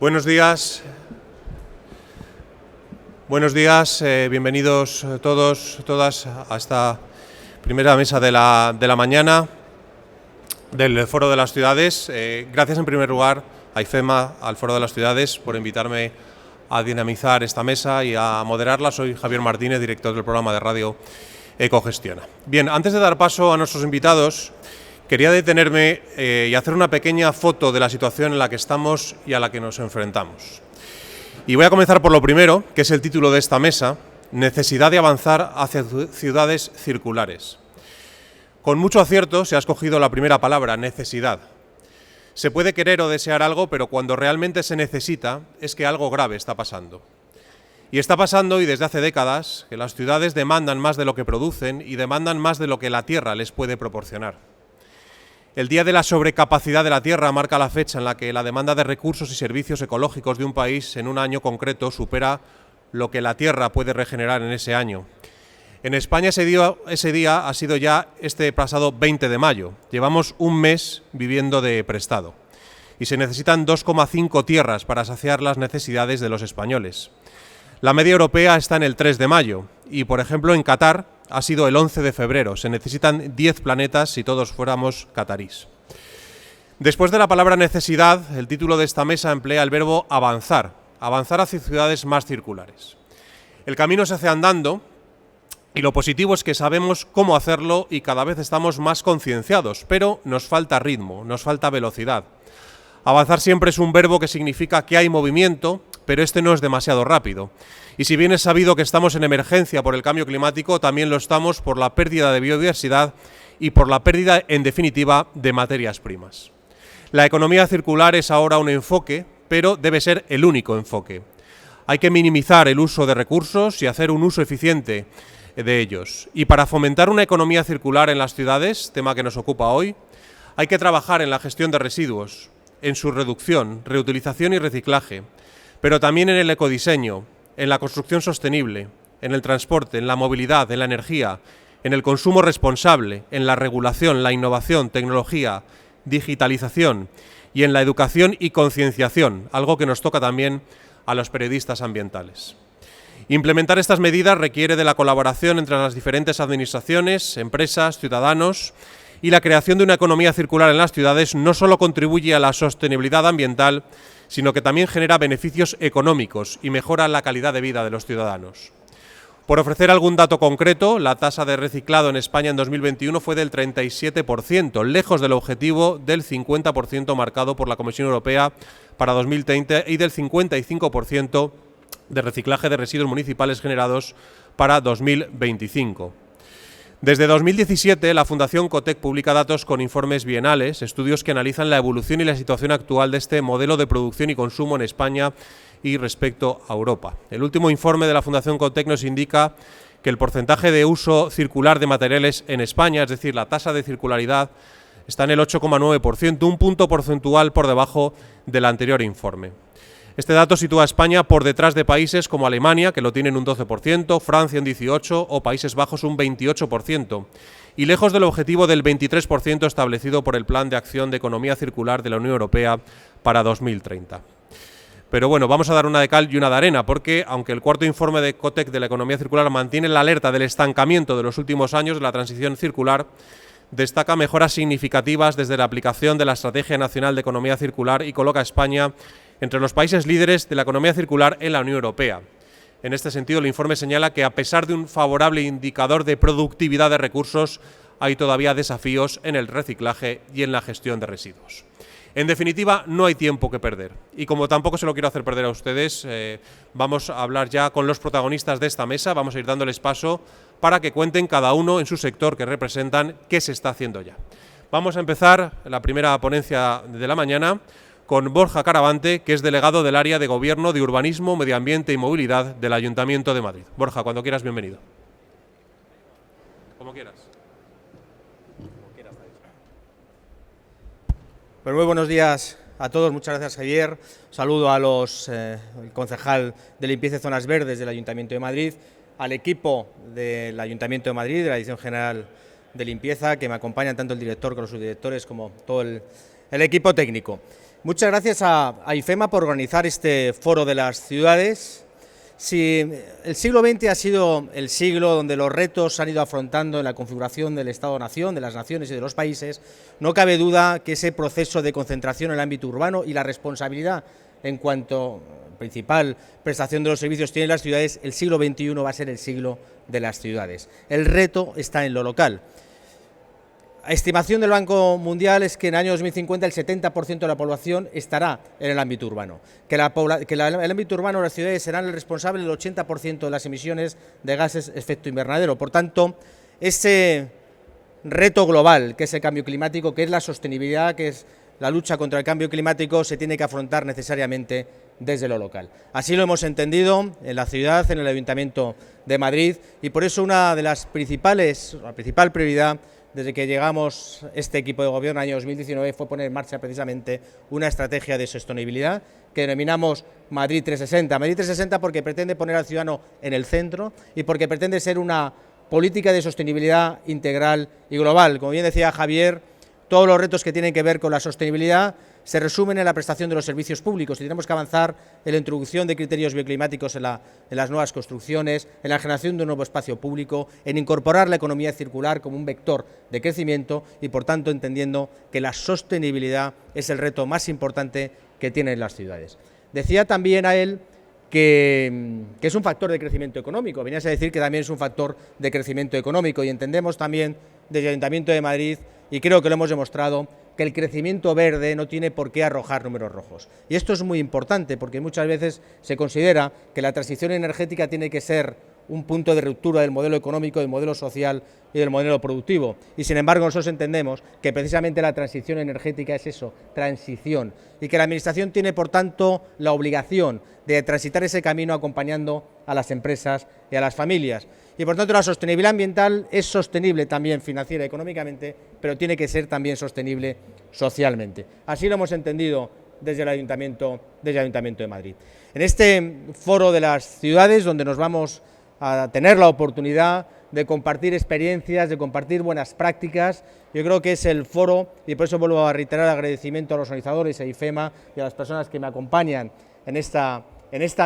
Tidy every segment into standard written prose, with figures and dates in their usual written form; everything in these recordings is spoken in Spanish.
Buenos días, bienvenidos todos, todas a esta primera mesa de la mañana del Foro de las Ciudades. Gracias en primer lugar a IFEMA, al Foro de las Ciudades, por invitarme a dinamizar esta mesa y a moderarla. Soy Javier Martínez, director del programa de radio Ecogestiona. Bien, antes de dar paso a nuestros invitados, quería detenerme y hacer una pequeña foto de la situación en la que estamos y a la que nos enfrentamos. Y voy a comenzar por lo primero, que es el título de esta mesa: necesidad de avanzar hacia ciudades circulares. Con mucho acierto se ha escogido la primera palabra, necesidad. Se puede querer o desear algo, pero cuando realmente se necesita es que algo grave está pasando. Y está pasando, y desde hace décadas, que las ciudades demandan más de lo que producen y demandan más de lo que la tierra les puede proporcionar. El Día de la Sobrecapacidad de la Tierra marca la fecha en la que la demanda de recursos y servicios ecológicos de un país en un año concreto supera lo que la Tierra puede regenerar en ese año. En España ese día ha sido ya este pasado 20 de mayo. Llevamos un mes viviendo de prestado y se necesitan 2,5 tierras para saciar las necesidades de los españoles. La media europea está en el 3 de mayo y, por ejemplo, en Qatar ha sido el 11 de febrero. Se necesitan 10 planetas si todos fuéramos catarís. Después de la palabra necesidad, el título de esta mesa emplea el verbo avanzar. Avanzar hacia ciudades más circulares. El camino se hace andando y lo positivo es que sabemos cómo hacerlo y cada vez estamos más concienciados, pero nos falta ritmo, nos falta velocidad. Avanzar siempre es un verbo que significa que hay movimiento, pero este no es demasiado rápido. Y si bien es sabido que estamos en emergencia por el cambio climático, también lo estamos por la pérdida de biodiversidad y por la pérdida, en definitiva, de materias primas. La economía circular es ahora un enfoque, pero debe ser el único enfoque. Hay que minimizar el uso de recursos y hacer un uso eficiente de ellos. Y para fomentar una economía circular en las ciudades, tema que nos ocupa hoy, hay que trabajar en la gestión de residuos, en su reducción, reutilización y reciclaje, pero también en el ecodiseño, en la construcción sostenible, en el transporte, en la movilidad, en la energía, en el consumo responsable, en la regulación, la innovación, tecnología, digitalización y en la educación y concienciación, algo que nos toca también a los periodistas ambientales. Implementar estas medidas requiere de la colaboración entre las diferentes administraciones, empresas, ciudadanos, y la creación de una economía circular en las ciudades no solo contribuye a la sostenibilidad ambiental, sino que también genera beneficios económicos y mejora la calidad de vida de los ciudadanos. Por ofrecer algún dato concreto, la tasa de reciclado en España en 2021 fue del 37%, lejos del objetivo del 50% marcado por la Comisión Europea para 2030 y del 55% de reciclaje de residuos municipales generados para 2025. Desde 2017, la Fundación Cotec publica datos con informes bienales, estudios que analizan la evolución y la situación actual de este modelo de producción y consumo en España y respecto a Europa. El último informe de la Fundación Cotec nos indica que el porcentaje de uso circular de materiales en España, es decir, la tasa de circularidad, está en el 8,9%, un punto porcentual por debajo del anterior informe. Este dato sitúa a España por detrás de países como Alemania, que lo tienen un 12%, Francia un 18% o Países Bajos un 28%, y lejos del objetivo del 23% establecido por el Plan de Acción de Economía Circular de la Unión Europea para 2030. Pero bueno, vamos a dar una de cal y una de arena, porque aunque el cuarto informe de Cotec de la economía circular mantiene la alerta del estancamiento de los últimos años de la transición circular, destaca mejoras significativas desde la aplicación de la Estrategia Nacional de Economía Circular y coloca a España entre los países líderes de la economía circular en la Unión Europea. En este sentido, el informe señala que a pesar de un favorable indicador de productividad de recursos, hay todavía desafíos en el reciclaje y en la gestión de residuos. En definitiva, no hay tiempo que perder. Y como tampoco se lo quiero hacer perder a ustedes, vamos a hablar ya con los protagonistas de esta mesa, vamos a ir dándoles paso para que cuenten cada uno en su sector que representan qué se está haciendo ya. Vamos a empezar la primera ponencia de la mañana con Borja Caravante, que es delegado del área de Gobierno de Urbanismo, Medio Ambiente y Movilidad del Ayuntamiento de Madrid. Borja, cuando quieras, bienvenido. Como quieras. Pues muy buenos días a todos, muchas gracias Javier. Saludo a el concejal de Limpieza y Zonas Verdes del Ayuntamiento de Madrid, al equipo del Ayuntamiento de Madrid, de la Dirección General de Limpieza, que me acompañan tanto el director como los subdirectores como todo el equipo técnico. Muchas gracias a IFEMA por organizar este foro de las ciudades. Si el siglo XX ha sido el siglo donde los retos se han ido afrontando en la configuración del Estado-Nación, de las naciones y de los países, no cabe duda que ese proceso de concentración en el ámbito urbano y la responsabilidad en cuanto a principal prestación de los servicios tienen las ciudades, el siglo XXI va a ser el siglo de las ciudades. El reto está en lo local. La estimación del Banco Mundial es que en el año 2050 el 70% de la población estará en el ámbito urbano, que el ámbito urbano de las ciudades serán el responsable del 80% de las emisiones de gases de efecto invernadero. Por tanto, ese reto global, que es el cambio climático, que es la sostenibilidad, que es la lucha contra el cambio climático, se tiene que afrontar necesariamente desde lo local. Así lo hemos entendido en la ciudad, en el Ayuntamiento de Madrid, y por eso la principal prioridad desde que llegamos este equipo de gobierno en el año 2019 fue poner en marcha precisamente una estrategia de sostenibilidad que denominamos Madrid 360. Madrid 360 porque pretende poner al ciudadano en el centro y porque pretende ser una política de sostenibilidad integral y global. Como bien decía Javier, todos los retos que tienen que ver con la sostenibilidad se resumen en la prestación de los servicios públicos y tenemos que avanzar en la introducción de criterios bioclimáticos en las nuevas construcciones, en la generación de un nuevo espacio público, en incorporar la economía circular como un vector de crecimiento y, por tanto, entendiendo que la sostenibilidad es el reto más importante que tienen las ciudades. Decía también a él que es un factor de crecimiento económico, venías a decir que también es un factor de crecimiento económico y entendemos también desde el Ayuntamiento de Madrid, y creo que lo hemos demostrado, que el crecimiento verde no tiene por qué arrojar números rojos. Y esto es muy importante porque muchas veces se considera que la transición energética tiene que ser un punto de ruptura del modelo económico, del modelo social y del modelo productivo. Y sin embargo nosotros entendemos que precisamente la transición energética es eso, transición, y que la Administración tiene por tanto la obligación de transitar ese camino acompañando a las empresas y a las familias. Y por tanto la sostenibilidad ambiental es sostenible también financiera y económicamente, pero tiene que ser también sostenible socialmente. Así lo hemos entendido desde el Ayuntamiento de Madrid. En este foro de las ciudades, donde nos vamos a tener la oportunidad de compartir experiencias, de compartir buenas prácticas, yo creo que es el foro, y por eso vuelvo a reiterar el agradecimiento a los organizadores, a IFEMA y a las personas que me acompañan en esta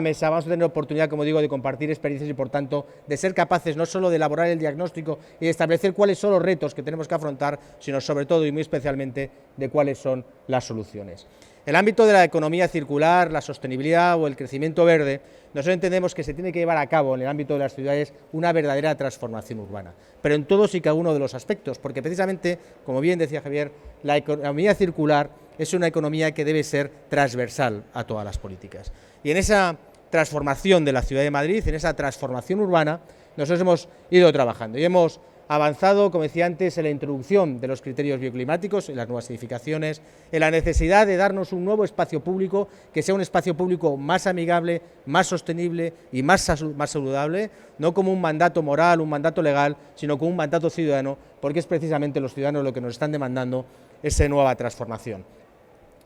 mesa. Vamos a tener oportunidad, como digo, de compartir experiencias y, por tanto, de ser capaces no solo de elaborar el diagnóstico y de establecer cuáles son los retos que tenemos que afrontar, sino sobre todo y muy especialmente de cuáles son las soluciones. En el ámbito de la economía circular, la sostenibilidad o el crecimiento verde, nosotros entendemos que se tiene que llevar a cabo en el ámbito de las ciudades una verdadera transformación urbana, pero en todos y cada uno de los aspectos, porque precisamente, como bien decía Javier, la economía circular es una economía que debe ser transversal a todas las políticas. Y en esa transformación de la Ciudad de Madrid, en esa transformación urbana, nosotros hemos ido trabajando y hemos avanzado, como decía antes, en la introducción de los criterios bioclimáticos, en las nuevas edificaciones, en la necesidad de darnos un nuevo espacio público, que sea un espacio público más amigable, más sostenible y más saludable, no como un mandato moral, un mandato legal, sino como un mandato ciudadano, porque es precisamente los ciudadanos lo que nos están demandando esa nueva transformación.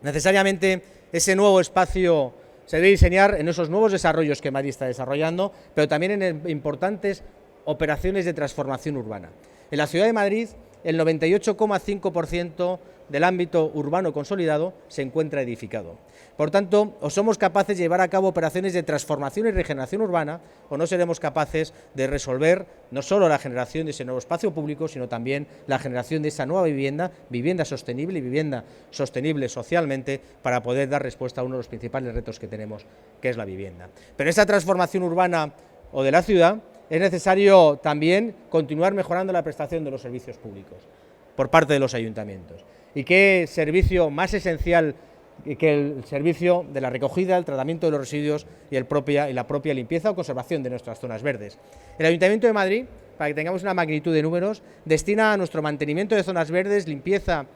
Necesariamente ese nuevo espacio se debe diseñar en esos nuevos desarrollos que Madrid está desarrollando, pero también en importantes operaciones de transformación urbana. En la Ciudad de Madrid, el 98,5% del ámbito urbano consolidado se encuentra edificado. Por tanto, o somos capaces de llevar a cabo operaciones de transformación y regeneración urbana, o no seremos capaces de resolver no solo la generación de ese nuevo espacio público, sino también la generación de esa nueva vivienda, vivienda sostenible y vivienda sostenible socialmente, para poder dar respuesta a uno de los principales retos que tenemos, que es la vivienda. Pero en esa transformación urbana o de la ciudad, es necesario también continuar mejorando la prestación de los servicios públicos por parte de los ayuntamientos. ¿Y qué servicio más esencial que el servicio de la recogida, el tratamiento de los residuos y la propia limpieza o conservación de nuestras zonas verdes? El Ayuntamiento de Madrid, para que tengamos una magnitud de números, destina a nuestro mantenimiento de zonas verdes, limpieza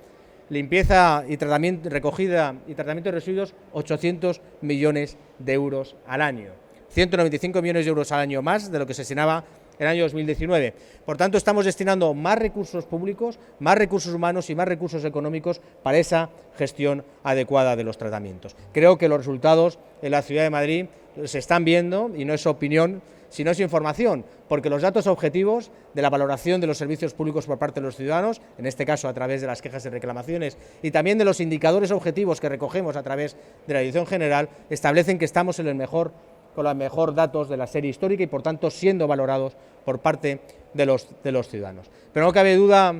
y tratamiento, recogida y tratamiento de residuos, 800 millones de euros al año. 195 millones de euros al año más de lo que se destinaba en el año 2019. Por tanto, estamos destinando más recursos públicos, más recursos humanos y más recursos económicos para esa gestión adecuada de los tratamientos. Creo que los resultados en la Ciudad de Madrid se están viendo, y no es opinión, si no es información, porque los datos objetivos de la valoración de los servicios públicos por parte de los ciudadanos, en este caso a través de las quejas y reclamaciones, y también de los indicadores objetivos que recogemos a través de la Dirección General, establecen que estamos con los mejores datos de la serie histórica y, por tanto, siendo valorados por parte de los ciudadanos. Pero no cabe duda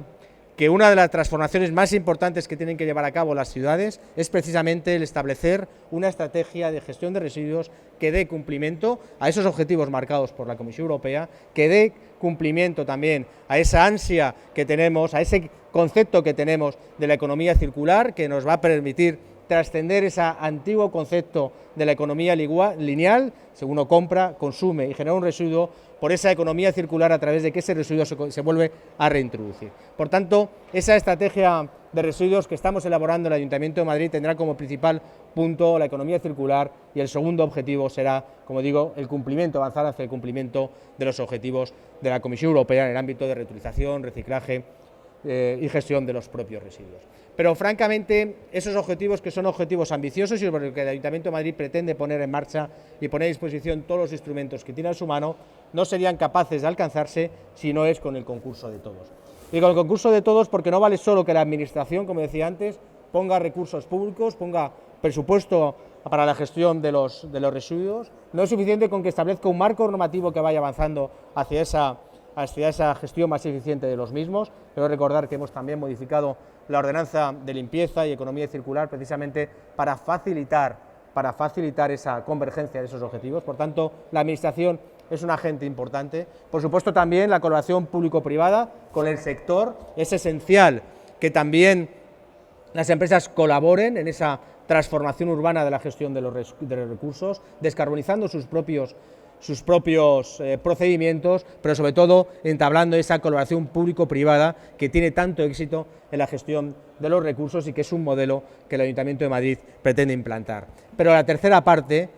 que una de las transformaciones más importantes que tienen que llevar a cabo las ciudades es precisamente el establecer una estrategia de gestión de residuos que dé cumplimiento a esos objetivos marcados por la Comisión Europea, que dé cumplimiento también a esa ansia que tenemos, a ese concepto que tenemos de la economía circular, que nos va a permitir trascender ese antiguo concepto de la economía lineal, según uno compra, consume y genera un residuo, por esa economía circular a través de que ese residuo se vuelve a reintroducir. Por tanto, esa estrategia de residuos que estamos elaborando en el Ayuntamiento de Madrid tendrá como principal punto la economía circular y el segundo objetivo será, como digo, el cumplimiento, avanzar hacia el cumplimiento de los objetivos de la Comisión Europea en el ámbito de reutilización, reciclaje y gestión de los propios residuos. Pero, francamente, esos objetivos, que son objetivos ambiciosos y sobre los que el Ayuntamiento de Madrid pretende poner en marcha y poner a disposición todos los instrumentos que tiene a su mano, no serían capaces de alcanzarse si no es con el concurso de todos. Y con el concurso de todos porque no vale solo que la Administración, como decía antes, ponga recursos públicos, ponga presupuesto para la gestión de los residuos, no es suficiente con que establezca un marco normativo que vaya avanzando hacia esa gestión más eficiente de los mismos. Quiero recordar que hemos también modificado la ordenanza de limpieza y economía circular precisamente para facilitar esa convergencia de esos objetivos. Por tanto, la Administración es un agente importante. Por supuesto, también la colaboración público-privada con el sector. Es esencial que también las empresas colaboren en esa transformación urbana de la gestión de los recursos, descarbonizando sus propios procedimientos, pero sobre todo entablando esa colaboración público-privada que tiene tanto éxito en la gestión de los recursos y que es un modelo que el Ayuntamiento de Madrid pretende implantar. Pero la tercera parte,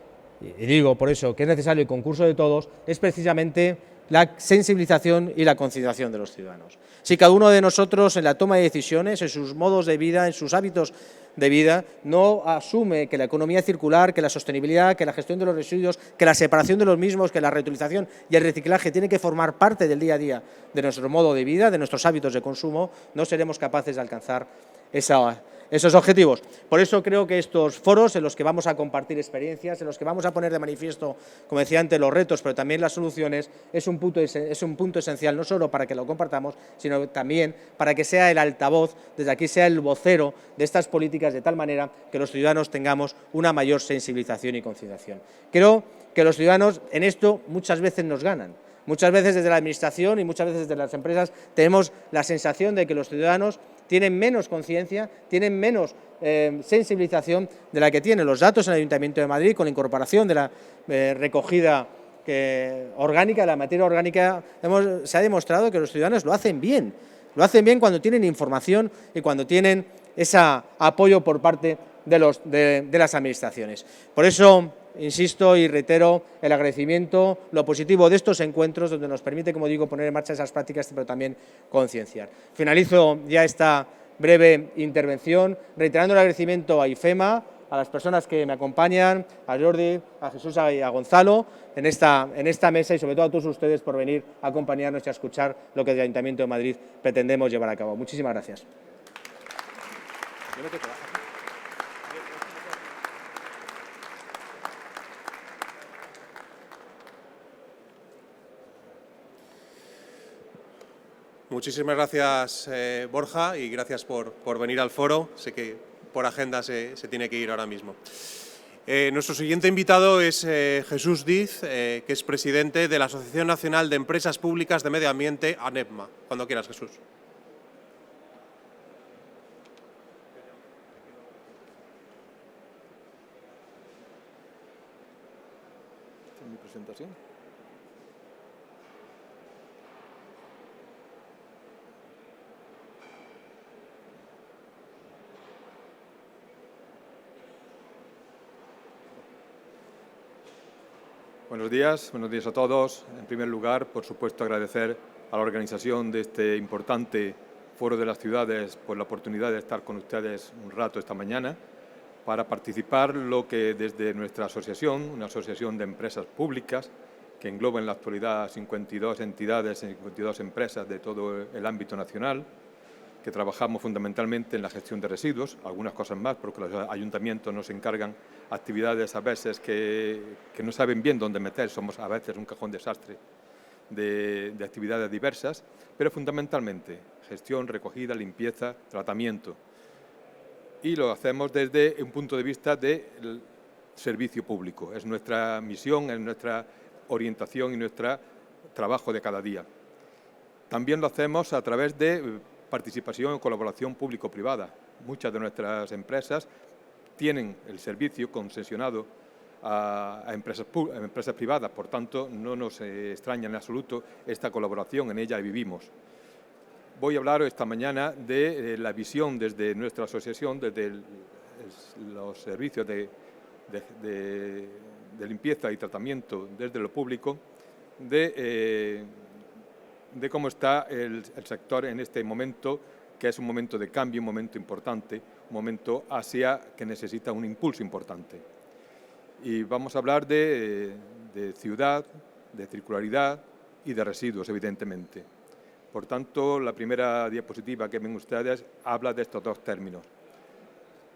y digo por eso que es necesario el concurso de todos, es precisamente la sensibilización y la concienciación de los ciudadanos. Si cada uno de nosotros en la toma de decisiones, en sus modos de vida, en sus hábitos de vida, no asume que la economía circular, que la sostenibilidad, que la gestión de los residuos, que la separación de los mismos, que la reutilización y el reciclaje tienen que formar parte del día a día de nuestro modo de vida, de nuestros hábitos de consumo, no seremos capaces de alcanzar esos objetivos. Por eso creo que estos foros en los que vamos a compartir experiencias, en los que vamos a poner de manifiesto, como decía antes, los retos, pero también las soluciones, es un punto esencial, no solo para que lo compartamos, sino también para que sea el altavoz, desde aquí sea el vocero de estas políticas, de tal manera que los ciudadanos tengamos una mayor sensibilización y concienciación. Creo que los ciudadanos en esto muchas veces nos ganan. Muchas veces desde la Administración y muchas veces desde las empresas tenemos la sensación de que los ciudadanos tienen menos conciencia, tienen menos sensibilización de la que tienen los datos en el Ayuntamiento de Madrid con la incorporación de la recogida orgánica, de la materia orgánica. Se ha demostrado que los ciudadanos lo hacen bien cuando tienen información y cuando tienen ese apoyo por parte de las administraciones. Por eso insisto y reitero el agradecimiento, lo positivo de estos encuentros, donde nos permite, como digo, poner en marcha esas prácticas, pero también concienciar. Finalizo ya esta breve intervención reiterando el agradecimiento a IFEMA, a las personas que me acompañan, a Jordi, a Jesús y a Gonzalo en esta mesa y sobre todo a todos ustedes por venir a acompañarnos y a escuchar lo que desde el Ayuntamiento de Madrid pretendemos llevar a cabo. Muchísimas gracias. Muchísimas gracias, Borja, y gracias por venir al foro. Sé que por agenda se tiene que ir ahora mismo. Nuestro siguiente invitado es Jesús Diz, que es presidente de la Asociación Nacional de Empresas Públicas de Medio Ambiente, ANEPMA. Cuando quieras, Jesús. ¿Esta es mi presentación? Buenos días a todos. En primer lugar, por supuesto, agradecer a la organización de este importante Foro de las Ciudades por la oportunidad de estar con ustedes un rato esta mañana para participar lo que desde nuestra asociación, una asociación de empresas públicas que engloba en la actualidad 52 entidades, 52 empresas de todo el ámbito nacional, que trabajamos fundamentalmente en la gestión de residuos, algunas cosas más, porque los ayuntamientos nos encargan actividades a veces que no saben bien dónde meter, somos a veces un cajón desastre de actividades diversas, pero fundamentalmente gestión, recogida, limpieza, tratamiento. Y lo hacemos desde un punto de vista del servicio público. Es nuestra misión, es nuestra orientación y nuestro trabajo de cada día. También lo hacemos a través de participación y colaboración público-privada. Muchas de nuestras empresas tienen el servicio concesionado a empresas privadas, por tanto no nos extraña en absoluto esta colaboración, en ella vivimos. Voy a hablar esta mañana de la visión desde nuestra asociación, desde los servicios de limpieza y tratamiento desde lo público, de cómo está el sector en este momento, que es un momento de cambio, un momento importante, un momento que necesita un impulso importante. Y vamos a hablar de ciudad, de circularidad y de residuos, evidentemente. Por tanto, la primera diapositiva que ven ustedes habla de estos dos términos.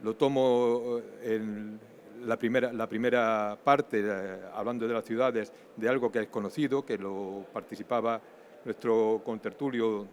Lo tomo en la primera parte, hablando de las ciudades, de algo que es conocido, que lo participaba nuestro contertulio,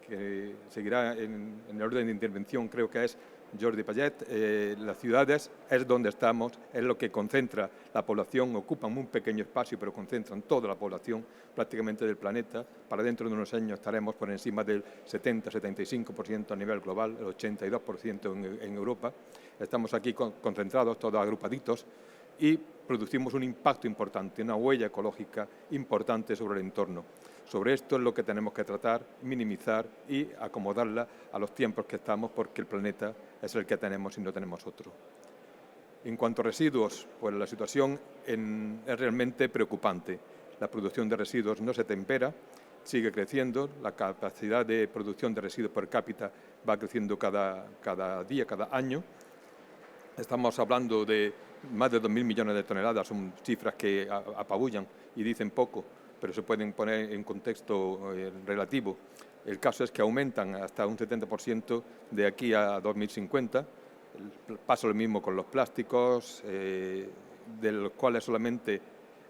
que seguirá en el orden de intervención, creo que es Jordi Payet. Las ciudades es donde estamos, es lo que concentra la población, ocupan un pequeño espacio, pero concentran toda la población prácticamente del planeta. Para dentro de unos años estaremos por encima del 70-75% a nivel global, el 82% en Europa. Estamos aquí concentrados, todos agrupaditos, y producimos un impacto importante, una huella ecológica importante sobre el entorno. Sobre esto es lo que tenemos que tratar, minimizar y acomodarla a los tiempos que estamos, porque el planeta es el que tenemos y no tenemos otro. En cuanto a residuos, pues la situación es realmente preocupante. La producción de residuos no se tempera, sigue creciendo, la capacidad de producción de residuos per cápita va creciendo cada día, cada año. Estamos hablando de más de 2.000 millones de toneladas, son cifras que apabullan y dicen poco, pero se pueden poner en contexto relativo. El caso es que aumentan hasta un 70% de aquí a 2050. Pasa lo mismo con los plásticos, de los cuales solamente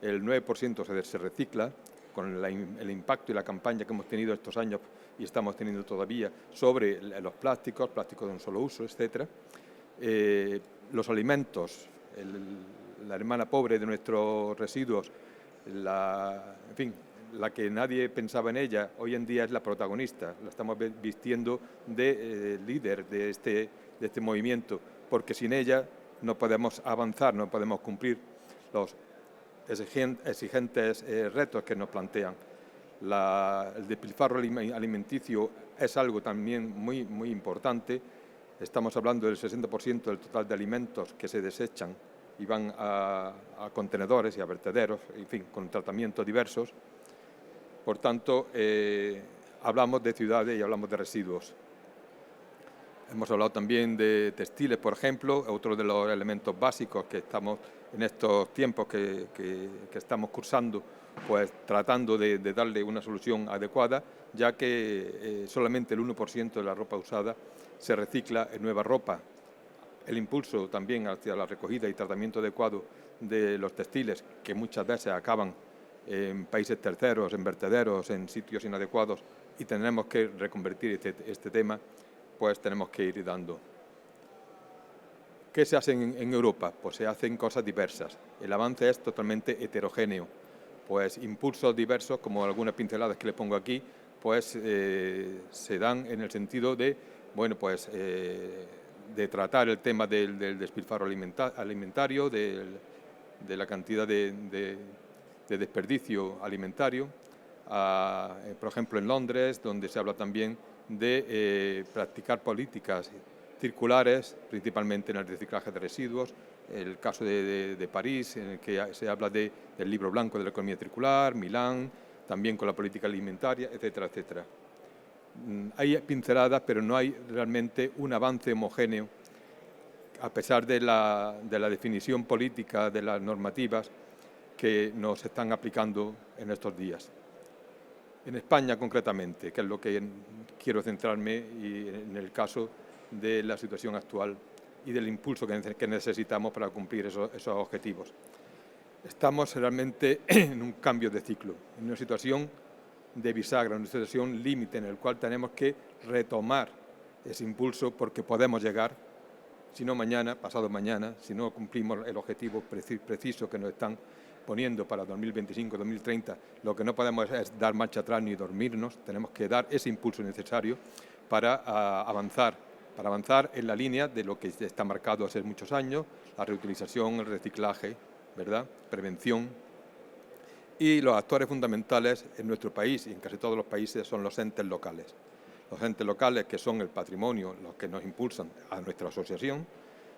el 9% se recicla, con el impacto y la campaña que hemos tenido estos años y estamos teniendo todavía sobre los plásticos de un solo uso, etc. Los alimentos, la hermana pobre de nuestros residuos, en fin, la que nadie pensaba en ella, hoy en día es la protagonista, la estamos vistiendo de líder de este movimiento, porque sin ella no podemos avanzar, no podemos cumplir los exigentes retos que nos plantean. El despilfarro alimenticio es algo también muy, muy importante. Estamos hablando del 60% del total de alimentos que se desechan y van a contenedores y a vertederos, en fin, con tratamientos diversos. Por tanto, hablamos de ciudades y hablamos de residuos. Hemos hablado también de textiles, por ejemplo, otro de los elementos básicos que estamos en estos tiempos que estamos cursando, pues tratando de darle una solución adecuada, ya que solamente el 1% de la ropa usada se recicla en nueva ropa. El impulso también hacia la recogida y tratamiento adecuado de los textiles, que muchas veces acaban en países terceros, en vertederos, en sitios inadecuados, y tenemos que reconvertir este tema, pues tenemos que ir dando. ¿Qué se hace en Europa? Pues se hacen cosas diversas. El avance es totalmente heterogéneo. Pues impulsos diversos, como algunas pinceladas que le pongo aquí, pues se dan en el sentido de, bueno, pues de tratar el tema del despilfarro alimentario, de la cantidad de desperdicio alimentario. Por ejemplo, en Londres, donde se habla también de practicar políticas circulares, principalmente en el reciclaje de residuos. El caso de París, en el que se habla del libro blanco de la economía circular, Milán, también con la política alimentaria, etcétera, etcétera. Hay pinceladas, pero no hay realmente un avance homogéneo, a pesar de la definición política de las normativas, que nos están aplicando en estos días. En España, concretamente, que es lo que quiero centrarme y en el caso de la situación actual y del impulso que necesitamos para cumplir esos objetivos. Estamos realmente en un cambio de ciclo, en una situación de bisagra, una situación límite en el cual tenemos que retomar ese impulso porque podemos llegar, si no mañana, pasado mañana, si no cumplimos el objetivo preciso que nos están poniendo para 2025-2030, lo que no podemos es dar marcha atrás ni dormirnos, tenemos que dar ese impulso necesario para avanzar en la línea de lo que está marcado hace muchos años, la reutilización, el reciclaje, ¿verdad?, prevención. Y los actores fundamentales en nuestro país y en casi todos los países son los entes locales. Los entes locales, que son el patrimonio, los que nos impulsan a nuestra asociación,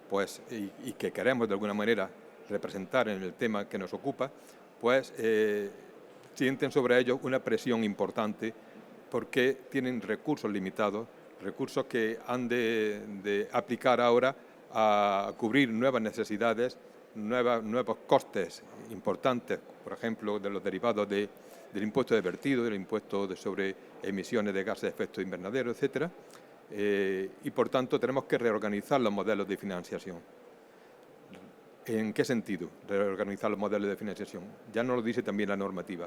pues, y que queremos de alguna manera representar en el tema que nos ocupa, pues sienten sobre ellos una presión importante porque tienen recursos limitados, recursos que han de aplicar ahora a cubrir nuevas necesidades, nuevos costes importantes, por ejemplo, de los derivados del impuesto de vertido, del impuesto sobre emisiones de gases de efecto invernadero, etcétera, y por tanto tenemos que reorganizar los modelos de financiación. ¿En qué sentido reorganizar los modelos de financiación? Ya nos lo dice también la normativa.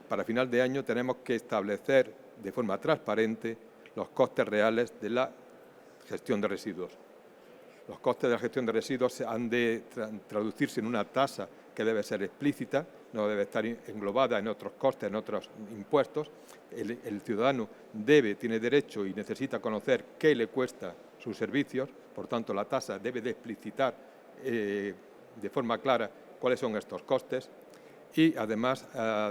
Para final de año tenemos que establecer de forma transparente los costes reales de la gestión de residuos. Los costes de la gestión de residuos han de traducirse en una tasa que debe ser explícita, no debe estar englobada en otros costes, en otros impuestos. El ciudadano tiene derecho y necesita conocer qué le cuesta sus servicios, por tanto la tasa debe de explicitar de forma clara cuáles son estos costes y además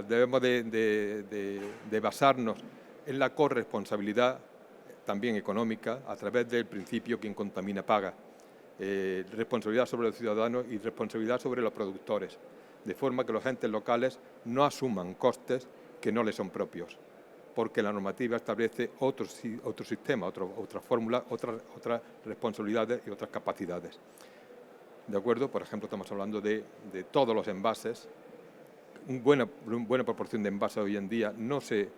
debemos de basarnos en la corresponsabilidad también económica a través del principio quien contamina paga. Responsabilidad sobre los ciudadanos y responsabilidad sobre los productores, de forma que los entes locales no asuman costes que no les son propios, porque la normativa establece otro sistema, otra fórmula, otras responsabilidades y otras capacidades. ¿De acuerdo? Por ejemplo, estamos hablando de todos los envases. Una buena proporción de envases hoy en día no se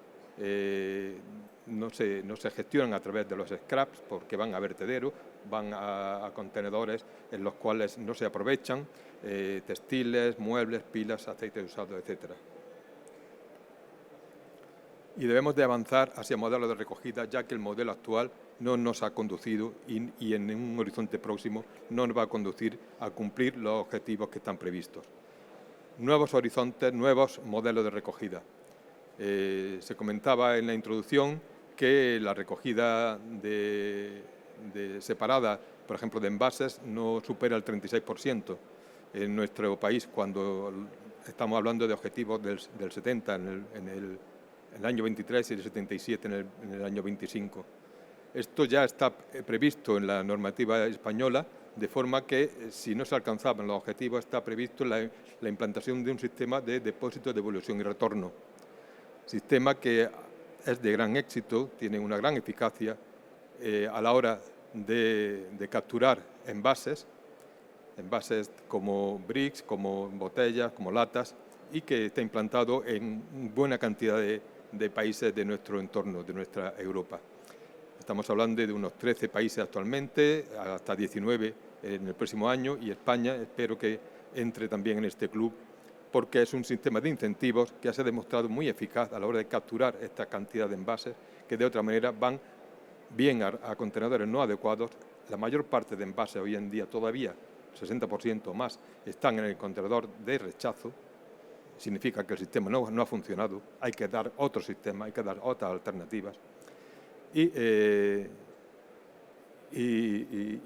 gestionan a través de los scraps porque van a vertedero, van a contenedores en los cuales no se aprovechan, textiles, muebles, pilas, aceite usado, etcétera. Y debemos de avanzar hacia modelos de recogida, ya que el modelo actual no nos ha conducido y en un horizonte próximo no nos va a conducir a cumplir los objetivos que están previstos. Nuevos horizontes, nuevos modelos de recogida. Se comentaba en la introducción que la recogida separada, por ejemplo, de envases, no supera el 36% en nuestro país, cuando estamos hablando de objetivos del 70% en el año 23 y el 77% en el año 25. Esto ya está previsto en la normativa española, de forma que si no se alcanzaban los objetivos está previsto la implantación de un sistema de depósito, devolución y retorno. Sistema que es de gran éxito, tiene una gran eficacia a la hora de capturar envases como bricks, como botellas, como latas, y que está implantado en buena cantidad de países de nuestro entorno, de nuestra Europa. Estamos hablando de unos 13 países actualmente, hasta 19 en el próximo año, y España espero que entre también en este club, porque es un sistema de incentivos que se ha demostrado muy eficaz a la hora de capturar esta cantidad de envases que de otra manera van bien a contenedores no adecuados. La mayor parte de envases hoy en día todavía, 60% o más, están en el contenedor de rechazo. Significa que el sistema no ha funcionado, hay que dar otro sistema, hay que dar otras alternativas. Y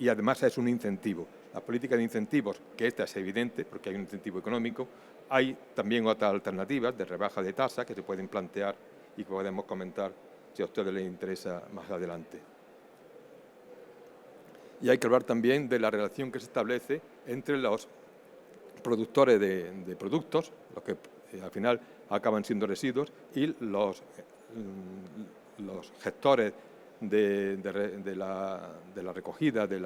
además es un incentivo. La política de incentivos, que esta es evidente, porque hay un incentivo económico, hay también otras alternativas de rebaja de tasa que se pueden plantear y que podemos comentar si a ustedes les interesa más adelante. Y hay que hablar también de la relación que se establece entre los productores de productos, los que al final acaban siendo residuos, y los gestores de la recogida, de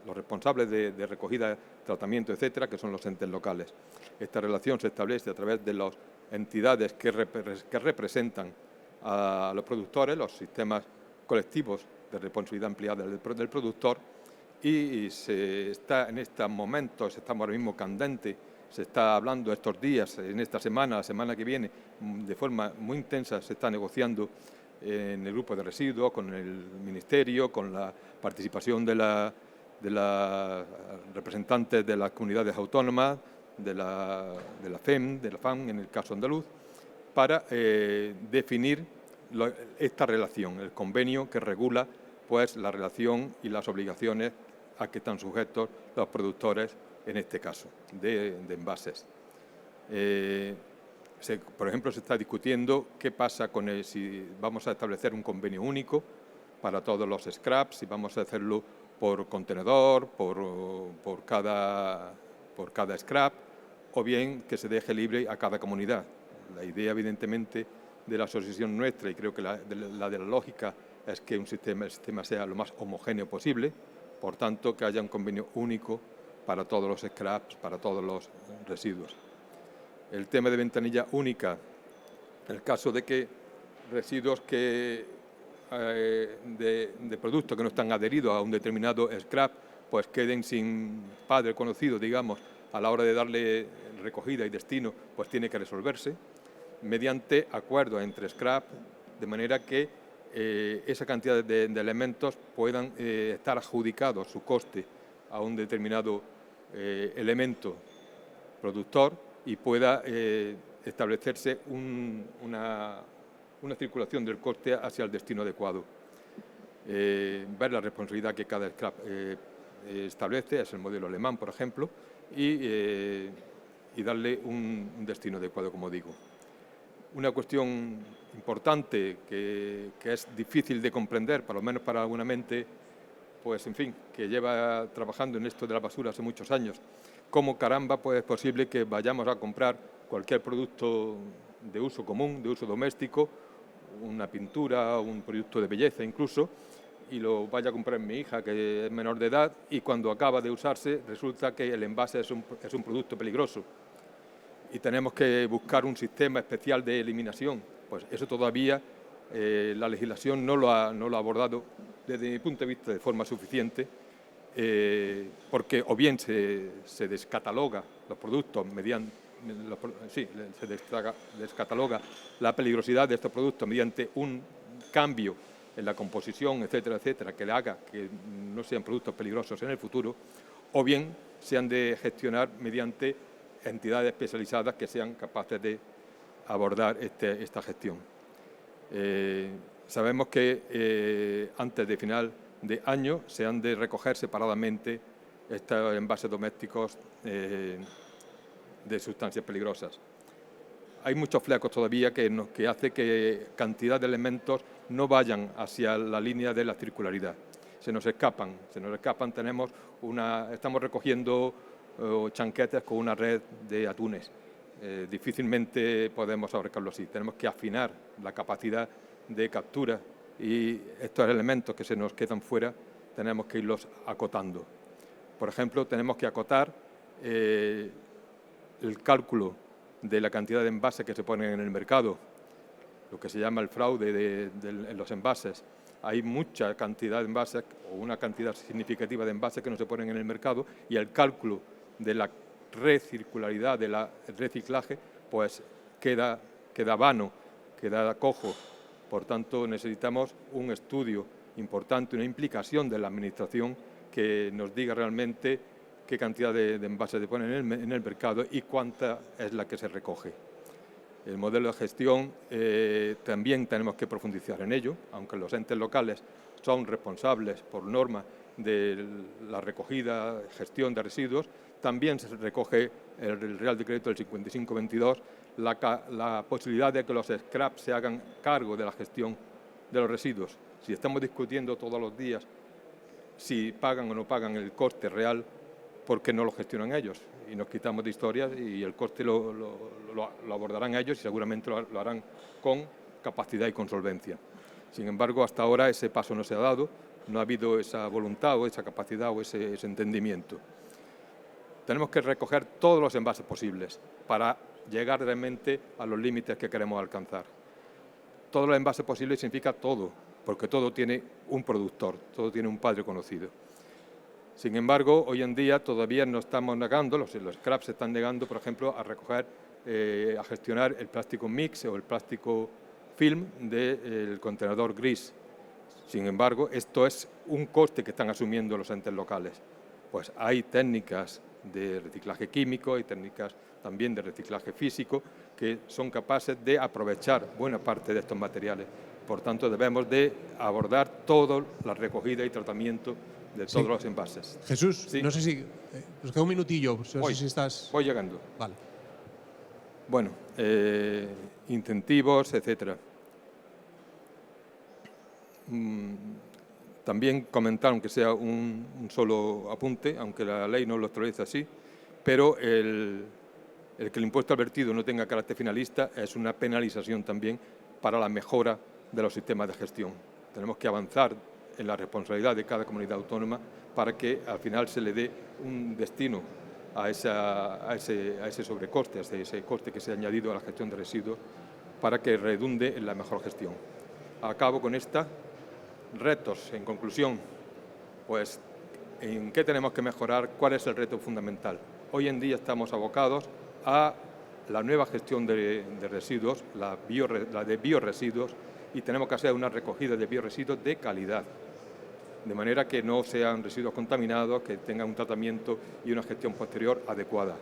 los responsables de recogida, tratamiento, etcétera, que son los entes locales. Esta relación se establece a través de las entidades que representan a los productores, los sistemas colectivos de responsabilidad ampliada del productor, y se está en estos momentos, estamos ahora mismo candente, se está hablando estos días, en esta semana, la semana que viene, de forma muy intensa se está negociando en el grupo de residuos, con el Ministerio, con la participación de las representantes de las comunidades autónomas, de la FEM, de la FAM, en el caso andaluz, para definir esta relación, el convenio que regula pues, la relación y las obligaciones a que están sujetos los productores, en este caso, de envases. Por ejemplo, se está discutiendo qué pasa con si vamos a establecer un convenio único para todos los scraps, si vamos a hacerlo por contenedor, por cada scrap, o bien que se deje libre a cada comunidad. La idea, evidentemente, de la asociación nuestra, y creo que la de la lógica, es que el sistema sea lo más homogéneo posible, por tanto, que haya un convenio único para todos los scraps, para todos los residuos. El tema de ventanilla única, en el caso de que residuos de productos que no están adheridos a un determinado scrap, pues queden sin padre conocido, digamos, a la hora de darle recogida y destino, pues tiene que resolverse mediante acuerdos entre scrap, de manera que esa cantidad de elementos puedan estar adjudicados su coste a un determinado elemento productor y pueda establecerse una circulación del coste hacia el destino adecuado. Ver la responsabilidad que cada scrap establece, es el modelo alemán, por ejemplo, y darle un destino adecuado, como digo. Una cuestión importante que es difícil de comprender, por lo menos para alguna mente, pues en fin, que lleva trabajando en esto de la basura hace muchos años. ¿Cómo caramba pues es posible que vayamos a comprar cualquier producto de uso común, de uso doméstico, una pintura, un producto de belleza incluso, y lo vaya a comprar mi hija, que es menor de edad, y cuando acaba de usarse resulta que el envase es un producto peligroso y tenemos que buscar un sistema especial de eliminación? Pues eso todavía la legislación no lo ha abordado desde mi punto de vista de forma suficiente, porque o bien se descataloga los productos se descataloga la peligrosidad de estos productos mediante un cambio en la composición, etcétera, etcétera, que le haga que no sean productos peligrosos en el futuro, o bien se han de gestionar mediante entidades especializadas que sean capaces de abordar esta gestión. Sabemos que antes de final de año se han de recoger separadamente estos envases domésticos de sustancias peligrosas. Hay muchos flecos todavía que hace que cantidad de elementos no vayan hacia la línea de la circularidad. Se nos escapan, estamos recogiendo chanquetes con una red de atunes. Difícilmente podemos abarcarlo así. Tenemos que afinar la capacidad de captura y estos elementos que se nos quedan fuera tenemos que irlos acotando. Por ejemplo, tenemos que acotar el cálculo de la cantidad de envases que se ponen en el mercado, lo que se llama el fraude en los envases. Hay mucha cantidad de envases o una cantidad significativa de envases que no se ponen en el mercado y el cálculo de la recircularidad, del reciclaje, pues queda vano, queda cojo. Por tanto, necesitamos un estudio importante, una implicación de la Administración que nos diga realmente qué cantidad de envases se ponen en el mercado y cuánta es la que se recoge. El modelo de gestión también tenemos que profundizar en ello, aunque los entes locales son responsables por norma de la recogida, gestión de residuos, también se recoge el Real Decreto del 5522 la posibilidad de que los scraps se hagan cargo de la gestión de los residuos. Si estamos discutiendo todos los días si pagan o no pagan el coste real, ¿por qué no lo gestionan ellos? Y nos quitamos de historias y el coste lo abordarán ellos y seguramente lo harán con capacidad y con solvencia. Sin embargo, hasta ahora ese paso no se ha dado no ha habido esa voluntad o esa capacidad o ese entendimiento. Tenemos que recoger todos los envases posibles para llegar realmente a los límites que queremos alcanzar. Todos los envases posibles significa todo, porque todo tiene un productor, todo tiene un padre conocido. Sin embargo, hoy en día todavía no estamos negando, los scraps se están negando, por ejemplo, a recoger, a gestionar el plástico mix o el plástico film del contenedor gris. Sin embargo, esto es un coste que están asumiendo los entes locales. Pues hay técnicas de reciclaje químico y técnicas también de reciclaje físico que son capaces de aprovechar buena parte de estos materiales. Por tanto, debemos de abordar toda la recogida y tratamiento de todos los envases. Jesús, Sí. no sé si… nos queda un minutillo, no sé si estás… Voy llegando. Vale. Bueno, incentivos, etcétera. También comentar, aunque sea un solo apunte, aunque la ley no lo establece así, pero el que el impuesto al vertido no tenga carácter finalista es una penalización también para la mejora de los sistemas de gestión. Tenemos que avanzar en la responsabilidad de cada comunidad autónoma para que al final se le dé un destino a ese sobrecoste, a ese coste que se ha añadido a la gestión de residuos para que redunde en la mejor gestión. Acabo con esta. Retos, en conclusión, pues, ¿en qué tenemos que mejorar? ¿Cuál es el reto fundamental? Hoy en día estamos abocados a la nueva gestión de residuos, la de bioresiduos, y tenemos que hacer una recogida de bioresiduos de calidad, de manera que no sean residuos contaminados, que tengan un tratamiento y una gestión posterior adecuada.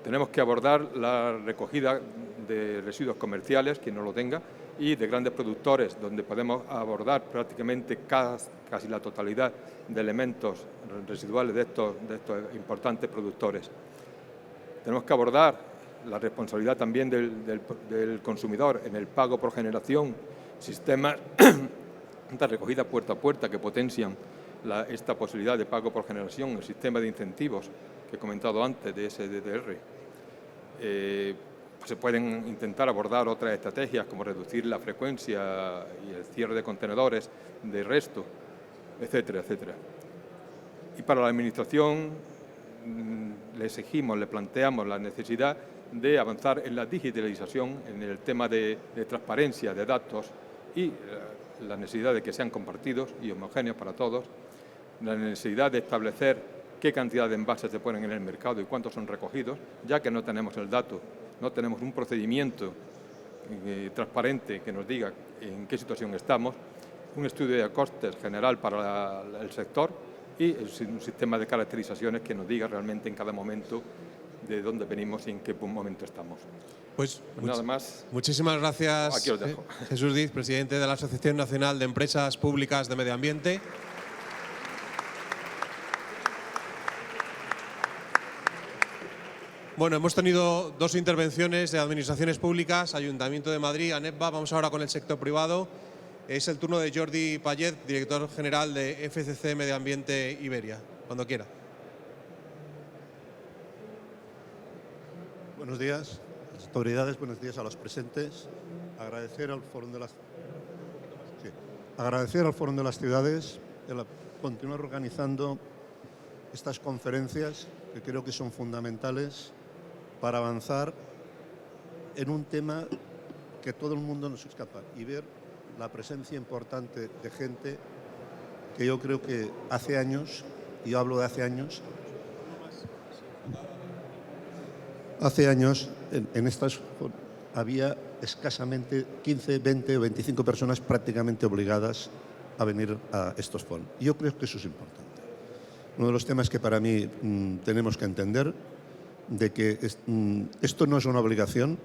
Tenemos que abordar la recogida de residuos comerciales, quien no lo tenga, y de grandes productores, donde podemos abordar prácticamente casi la totalidad de elementos residuales de estos importantes productores. Tenemos que abordar la responsabilidad también del consumidor en el pago por generación, sistemas de recogida puerta a puerta que potencian esta posibilidad de pago por generación, el sistema de incentivos que he comentado antes de SDDR. Se pueden intentar abordar otras estrategias como reducir la frecuencia y el cierre de contenedores de resto, etcétera, etcétera. Y para la Administración le exigimos, le planteamos la necesidad de avanzar en la digitalización, en el tema de transparencia de datos y la necesidad de que sean compartidos y homogéneos para todos, la necesidad de establecer qué cantidad de envases se ponen en el mercado y cuántos son recogidos, ya que no tenemos el dato, no tenemos un procedimiento transparente que nos diga en qué situación estamos, un estudio de costes general para el sector y un sistema de caracterizaciones que nos diga realmente en cada momento de dónde venimos y en qué momento estamos. Pues nada más. Muchísimas gracias, Aquí os dejo. Jesús Diz, presidente de la Asociación Nacional de Empresas Públicas de Medio Ambiente. Bueno, hemos tenido dos intervenciones de administraciones públicas, Ayuntamiento de Madrid, ANEPBA. Vamos ahora con el sector privado. Es el turno de Jordi Payet, director general de FCC Medio Ambiente Iberia. Cuando quiera. Buenos días, las autoridades, buenos días a los presentes. Agradecer al Fórum de las Ciudades el continuar organizando estas conferencias que creo que son fundamentales para avanzar en un tema que todo el mundo nos escapa y ver la presencia importante de gente que yo creo que hace años, y yo hablo de hace años en estas había escasamente 15, 20 o 25 personas prácticamente obligadas a venir a estos foros. Y yo creo que eso es importante. Uno de los temas que para mí tenemos que entender de que esto no es una obligación,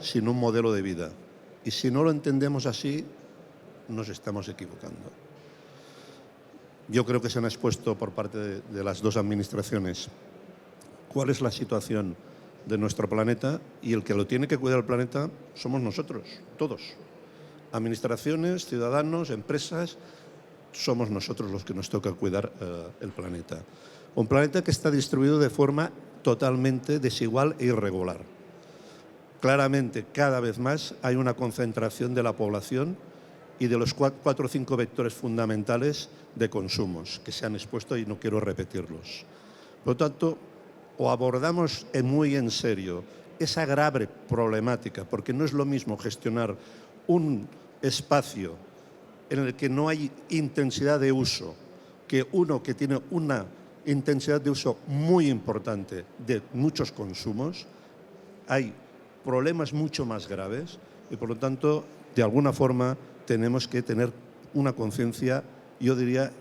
sino un modelo de vida. Y si no lo entendemos así, nos estamos equivocando. Yo creo que se han expuesto por parte de las dos administraciones cuál es la situación de nuestro planeta, y el que lo tiene que cuidar el planeta somos nosotros, todos. Administraciones, ciudadanos, empresas, somos nosotros los que nos toca cuidar el planeta. Un planeta que está distribuido de forma totalmente desigual e irregular. Claramente, cada vez más hay una concentración de la población y de los 4 o 5 vectores fundamentales de consumos que se han expuesto y no quiero repetirlos. Por lo tanto, o abordamos muy en serio esa grave problemática, porque no es lo mismo gestionar un espacio en el que no hay intensidad de uso que uno que tiene una intensidad de uso muy importante de muchos consumos. Hay problemas mucho más graves y, por lo tanto, de alguna forma tenemos que tener una conciencia, yo diría,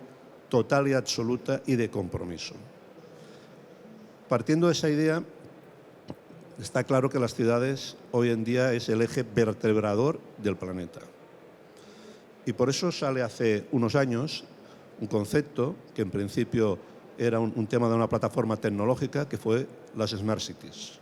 total y absoluta y de compromiso. Partiendo de esa idea, está claro que las ciudades hoy en día es el eje vertebrador del planeta. Y por eso sale hace unos años un concepto que en principio era un tema de una plataforma tecnológica, que fue las Smart Cities.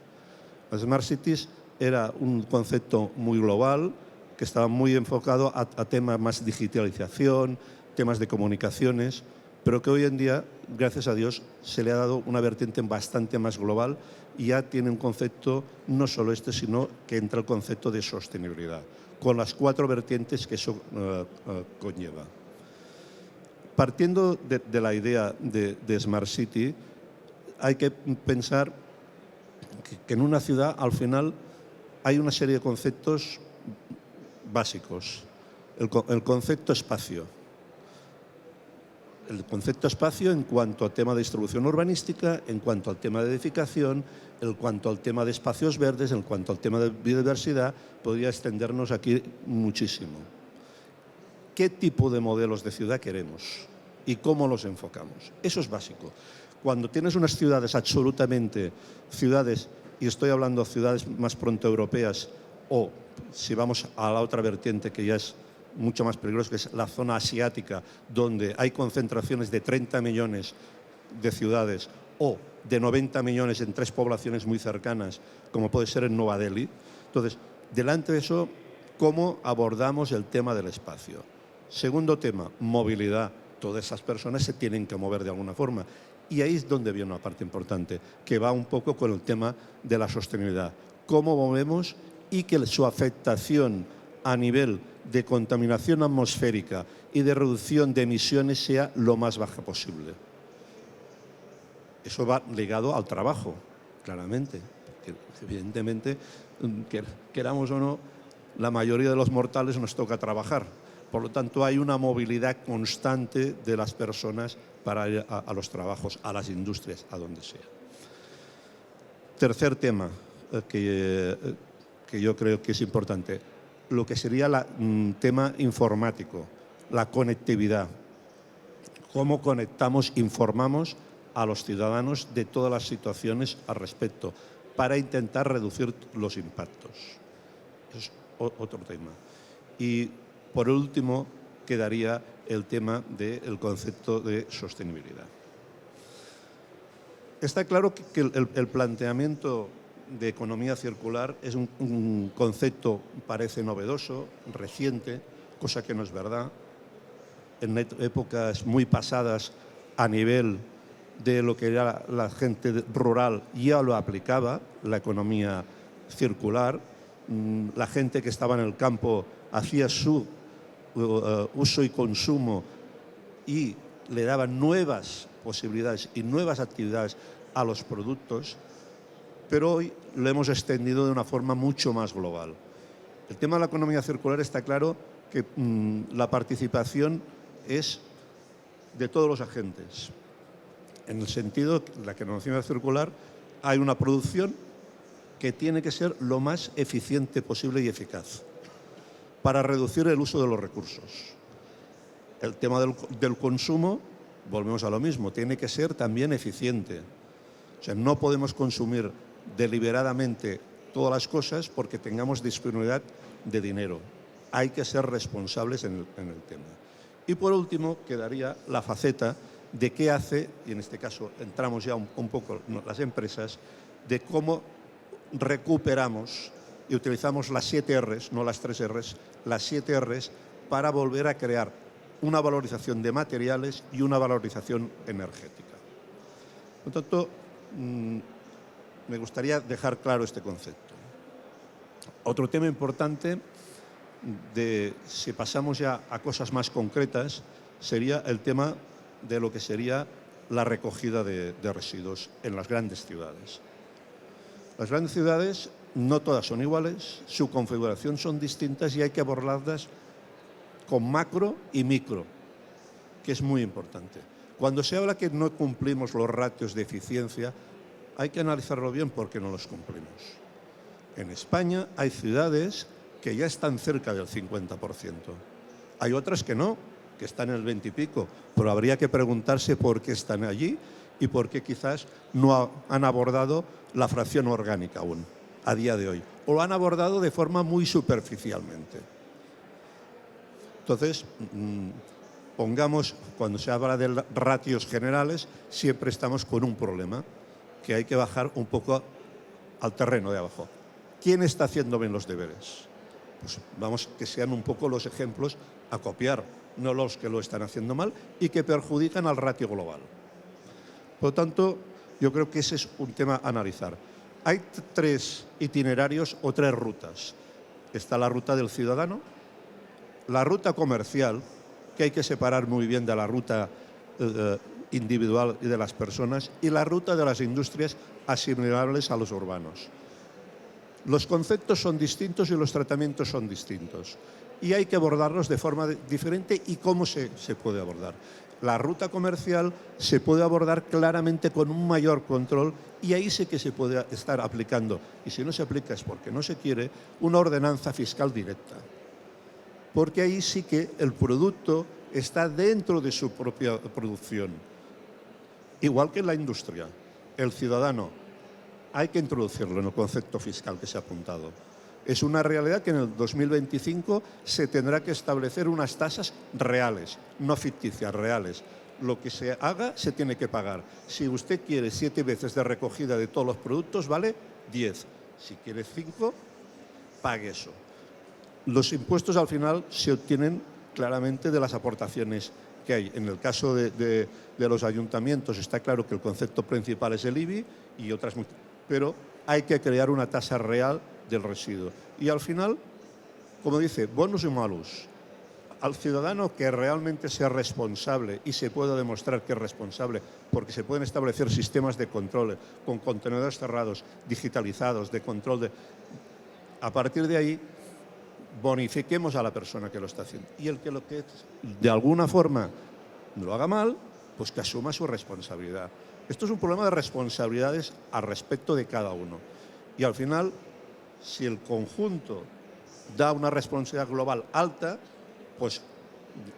Las Smart Cities era un concepto muy global que estaba muy enfocado a temas más de digitalización, temas de comunicaciones, pero que hoy en día, gracias a Dios, se le ha dado una vertiente bastante más global y ya tiene un concepto, no solo este, sino que entra el concepto de sostenibilidad, con las 4 vertientes que eso conlleva. Partiendo de la idea de Smart City, hay que pensar que en una ciudad, al final, hay una serie de conceptos básicos. El concepto espacio. El concepto espacio en cuanto al tema de distribución urbanística, en cuanto al tema de edificación, en cuanto al tema de espacios verdes, en cuanto al tema de biodiversidad, podría extendernos aquí muchísimo. ¿Qué tipo de modelos de ciudad queremos y cómo los enfocamos? Eso es básico. Cuando tienes unas ciudades absolutamente ciudades, y estoy hablando de ciudades más pronto europeas, o si vamos a la otra vertiente que ya es mucho más peligrosa, que es la zona asiática, donde hay concentraciones de 30 millones de ciudades o de 90 millones en 3 poblaciones muy cercanas, como puede ser en Nueva Delhi. Entonces, delante de eso, ¿cómo abordamos el tema del espacio? Segundo tema, movilidad. Todas esas personas se tienen que mover de alguna forma. Y ahí es donde viene una parte importante, que va un poco con el tema de la sostenibilidad. Cómo movemos y que su afectación a nivel de contaminación atmosférica y de reducción de emisiones sea lo más baja posible. Eso va ligado al trabajo, claramente. Evidentemente, queramos o no, la mayoría de los mortales nos toca trabajar. Por lo tanto, hay una movilidad constante de las personas para ir a los trabajos, a las industrias, a donde sea. Tercer tema que yo creo que es importante, lo que sería el tema informático, la conectividad. Cómo conectamos, informamos a los ciudadanos de todas las situaciones al respecto para intentar reducir los impactos. Eso es otro tema. Y por último, quedaría el tema del concepto de sostenibilidad. Está claro que el planteamiento de economía circular es un concepto, parece novedoso, reciente, cosa que no es verdad. En épocas muy pasadas, a nivel de lo que era la gente rural, ya lo aplicaba, la economía circular. La gente que estaba en el campo hacía su uso y consumo y le daba nuevas posibilidades y nuevas actividades a los productos, pero hoy lo hemos extendido de una forma mucho más global. El tema de la economía circular está claro que la participación es de todos los agentes. En el sentido que en la economía circular hay una producción que tiene que ser lo más eficiente posible y eficaz para reducir el uso de los recursos. El tema del consumo, volvemos a lo mismo, tiene que ser también eficiente. O sea, no podemos consumir deliberadamente todas las cosas porque tengamos disponibilidad de dinero. Hay que ser responsables en el tema. Y por último, quedaría la faceta de qué hace, y en este caso entramos ya un poco las empresas, de cómo recuperamos y utilizamos las 7 Rs, no las 3 Rs, las 7 Rs para volver a crear una valorización de materiales y una valorización energética. Por lo tanto, me gustaría dejar claro este concepto. Otro tema importante si pasamos ya a cosas más concretas, sería el tema de lo que sería la recogida de residuos en las grandes ciudades. Las grandes ciudades no todas son iguales, su configuración son distintas y hay que abordarlas con macro y micro, que es muy importante. Cuando se habla que no cumplimos los ratios de eficiencia, hay que analizarlo bien porque no los cumplimos. En España hay ciudades que ya están cerca del 50%. Hay otras que no, que están en el 20 y pico, pero habría que preguntarse por qué están allí y por qué quizás no han abordado la fracción orgánica aún, a día de hoy, o lo han abordado de forma muy superficialmente. Entonces, pongamos, cuando se habla de ratios generales, siempre estamos con un problema, que hay que bajar un poco al terreno de abajo. ¿Quién está haciendo bien los deberes? Pues vamos, que sean un poco los ejemplos a copiar, no los que lo están haciendo mal y que perjudican al ratio global. Por lo tanto, yo creo que ese es un tema a analizar. Hay 3 itinerarios o 3 rutas. Está la ruta del ciudadano, la ruta comercial, que hay que separar muy bien de la ruta individual y de las personas, y la ruta de las industrias asimilables a los urbanos. Los conceptos son distintos y los tratamientos son distintos. Y hay que abordarlos de forma diferente. ¿Y cómo se puede abordar? La ruta comercial se puede abordar claramente con un mayor control y ahí sí que se puede estar aplicando, y si no se aplica es porque no se quiere, una ordenanza fiscal directa. Porque ahí sí que el producto está dentro de su propia producción. Igual que en la industria, el ciudadano hay que introducirlo en el concepto fiscal que se ha apuntado. Es una realidad que en el 2025 se tendrá que establecer unas tasas reales, no ficticias, reales. Lo que se haga se tiene que pagar. Si usted quiere 7 veces de recogida de todos los productos, vale 10. Si quiere 5, pague eso. Los impuestos al final se obtienen claramente de las aportaciones que hay. En el caso de los ayuntamientos está claro que el concepto principal es el IBI y otras, pero hay que crear una tasa real del residuo. Y al final, como dice, bonus y malus. Al ciudadano que realmente sea responsable y se pueda demostrar que es responsable, porque se pueden establecer sistemas de control con contenedores cerrados, digitalizados, de control. A partir de ahí, bonifiquemos a la persona que lo está haciendo. Y el que de alguna forma lo haga mal, pues que asuma su responsabilidad. Esto es un problema de responsabilidades al respecto de cada uno. Y al final, si el conjunto da una responsabilidad global alta, pues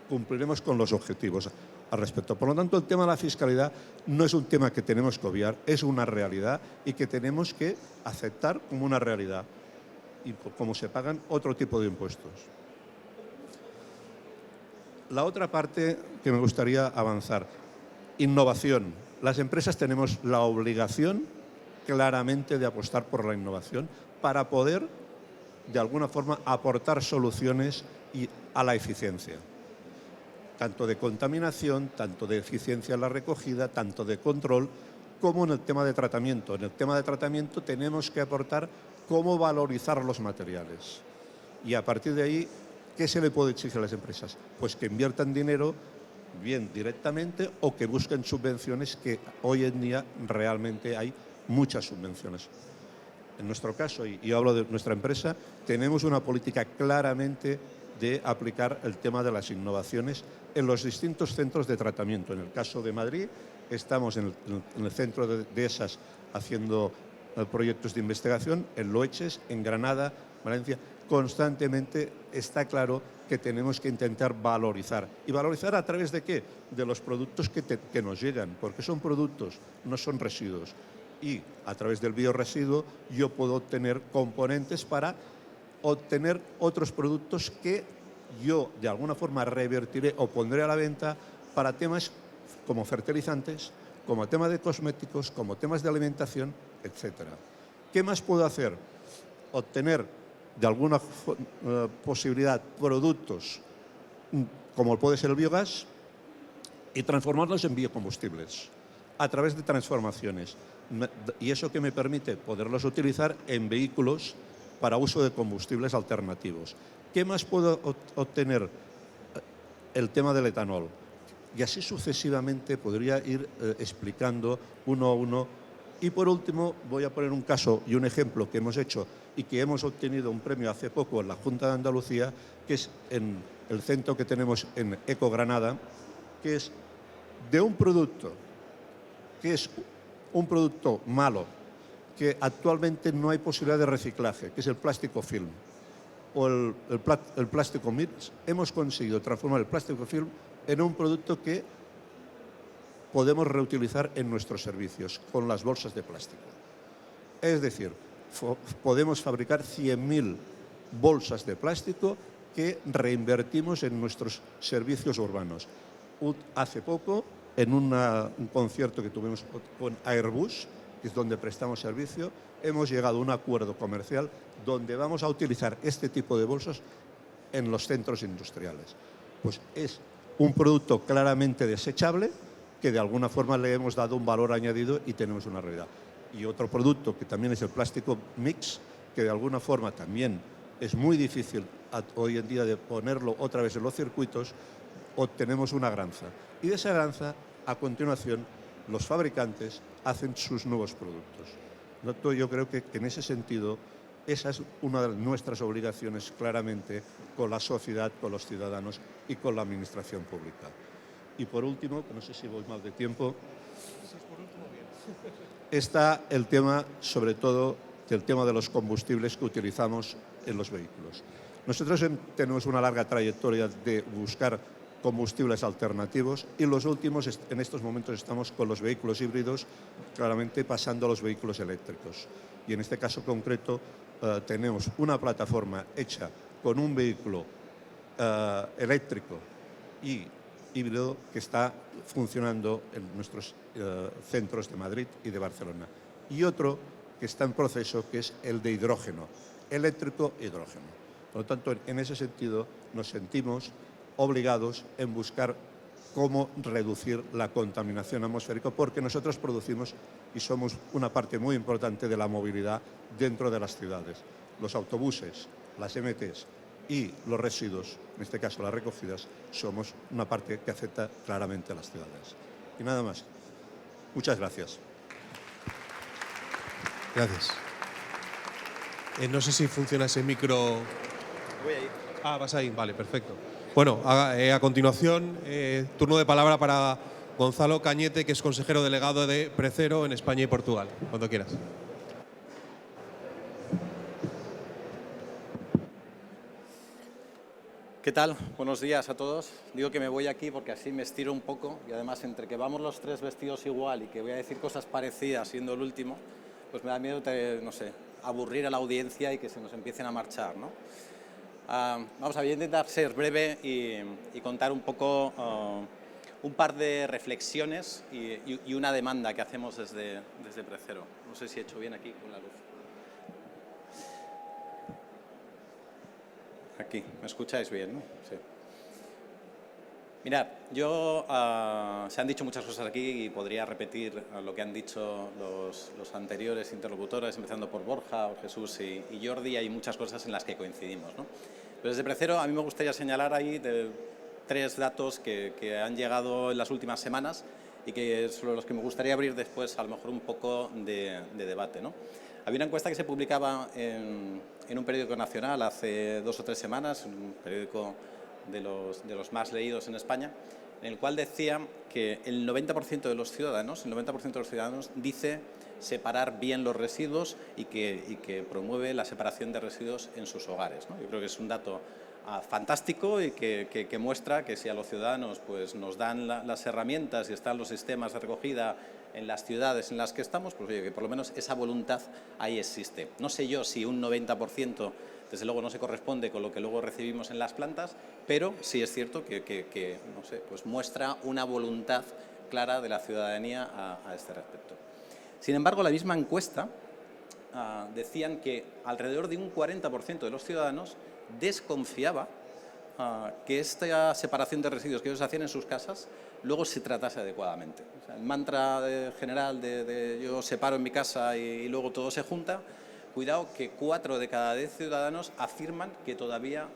cumpliremos con los objetivos al respecto. Por lo tanto, el tema de la fiscalidad no es un tema que tenemos que obviar, es una realidad y que tenemos que aceptar como una realidad, y como se pagan otro tipo de impuestos. La otra parte que me gustaría avanzar, innovación. Las empresas tenemos la obligación claramente de apostar por la innovación para poder, de alguna forma, aportar soluciones a la eficiencia. Tanto de contaminación, tanto de eficiencia en la recogida, tanto de control, como en el tema de tratamiento. En el tema de tratamiento tenemos que aportar cómo valorizar los materiales. Y a partir de ahí, ¿qué se le puede exigir a las empresas? Pues que inviertan dinero, bien directamente, o que busquen subvenciones, que hoy en día realmente hay muchas subvenciones. En nuestro caso, y yo hablo de nuestra empresa, tenemos una política claramente de aplicar el tema de las innovaciones en los distintos centros de tratamiento. En el caso de Madrid, estamos en el centro de ESAS haciendo proyectos de investigación, en Loeches, en Granada, Valencia. Constantemente está claro que tenemos que intentar valorizar. ¿Y valorizar a través de qué? De los productos que nos llegan, porque son productos, no son residuos. Y a través del biorresiduo yo puedo obtener componentes para obtener otros productos que yo de alguna forma revertiré o pondré a la venta para temas como fertilizantes, como temas de cosméticos, como temas de alimentación, etc. ¿Qué más puedo hacer? Obtener de alguna posibilidad productos como puede ser el biogás y transformarlos en biocombustibles a través de transformaciones. Y eso que me permite poderlos utilizar en vehículos para uso de combustibles alternativos. ¿Qué más puede obtener el tema del etanol? Y así sucesivamente podría ir explicando uno a uno. Y por último voy a poner un caso y un ejemplo que hemos hecho y que hemos obtenido un premio hace poco en la Junta de Andalucía, que es en el centro que tenemos en Eco Granada, que es de un producto que es un producto malo, que actualmente no hay posibilidad de reciclaje, que es el plástico film o el plástico mix. Hemos conseguido transformar el plástico film en un producto que podemos reutilizar en nuestros servicios con las bolsas de plástico. Es decir, podemos fabricar 100.000 bolsas de plástico que reinvertimos en nuestros servicios urbanos. Hace poco, en un concierto que tuvimos con Airbus, que es donde prestamos servicio, hemos llegado a un acuerdo comercial donde vamos a utilizar este tipo de bolsas en los centros industriales. Pues es un producto claramente desechable que de alguna forma le hemos dado un valor añadido y tenemos una realidad. Y otro producto que también es el plástico mix, que de alguna forma también es muy difícil hoy en día de ponerlo otra vez en los circuitos, obtenemos una granza. Y de esa granza, a continuación, los fabricantes hacen sus nuevos productos. Yo creo que en ese sentido, esa es una de nuestras obligaciones claramente con la sociedad, con los ciudadanos y con la administración pública. Y por último, que no sé si voy mal de tiempo, está el tema, sobre todo, del tema de los combustibles que utilizamos en los vehículos. Nosotros tenemos una larga trayectoria de buscar combustibles alternativos y los últimos, en estos momentos, estamos con los vehículos híbridos, claramente pasando a los vehículos eléctricos. Y en este caso concreto tenemos una plataforma hecha con un vehículo eléctrico y híbrido que está funcionando en nuestros centros de Madrid y de Barcelona. Y otro que está en proceso, que es el de hidrógeno, eléctrico e hidrógeno. Por lo tanto, en ese sentido, nos sentimos obligados en buscar cómo reducir la contaminación atmosférica, porque nosotros producimos y somos una parte muy importante de la movilidad dentro de las ciudades. Los autobuses, las MTs y los residuos, en este caso las recogidas, somos una parte que afecta claramente a las ciudades. Y nada más. Muchas gracias. Gracias. No sé si funciona ese micro. Voy a ir. Ah, vas ahí. Vale, perfecto. Bueno, a continuación, turno de palabra para Gonzalo Cañete, que es consejero delegado de Precero en España y Portugal. Cuando quieras. ¿Qué tal? Buenos días a todos. Digo que me voy aquí porque así me estiro un poco y además entre que vamos los tres vestidos igual y que voy a decir cosas parecidas siendo el último, pues me da miedo, no sé, aburrir a la audiencia y que se nos empiecen a marchar, ¿no? Vamos a ver, voy a intentar ser breve y contar un poco un par de reflexiones y una demanda que hacemos desde Precero. No sé si he hecho bien aquí con la luz. Aquí, ¿me escucháis bien, no? Sí. Mirad, se han dicho muchas cosas aquí y podría repetir lo que han dicho los anteriores interlocutores, empezando por Borja, por Jesús y Jordi. Hay muchas cosas en las que coincidimos, ¿no? Pero desde Precero a mí me gustaría señalar ahí tres datos que han llegado en las últimas semanas y sobre los que me gustaría abrir después a lo mejor un poco de debate, ¿no? Había una encuesta que se publicaba en un periódico nacional hace 2 o 3 semanas, un periódico de los más leídos en España, en el cual decía que el 90% de los ciudadanos, dice separar bien los residuos y que promueve la separación de residuos en sus hogares, ¿no? Yo creo que es un dato fantástico y que muestra que si a los ciudadanos pues, nos dan las herramientas y están los sistemas de recogida en las ciudades en las que estamos, pues oye, que por lo menos esa voluntad ahí existe. No sé yo si un 90% desde luego no se corresponde con lo que luego recibimos en las plantas, pero sí es cierto que no sé, pues muestra una voluntad clara de la ciudadanía a este respecto. Sin embargo, la misma encuesta decían que alrededor de un 40% de los ciudadanos desconfiaba que esta separación de residuos que ellos hacían en sus casas luego se tratase adecuadamente. O sea, el mantra general de yo separo en mi casa y luego todo se junta, cuidado que 4 de cada 10 ciudadanos afirman que todavía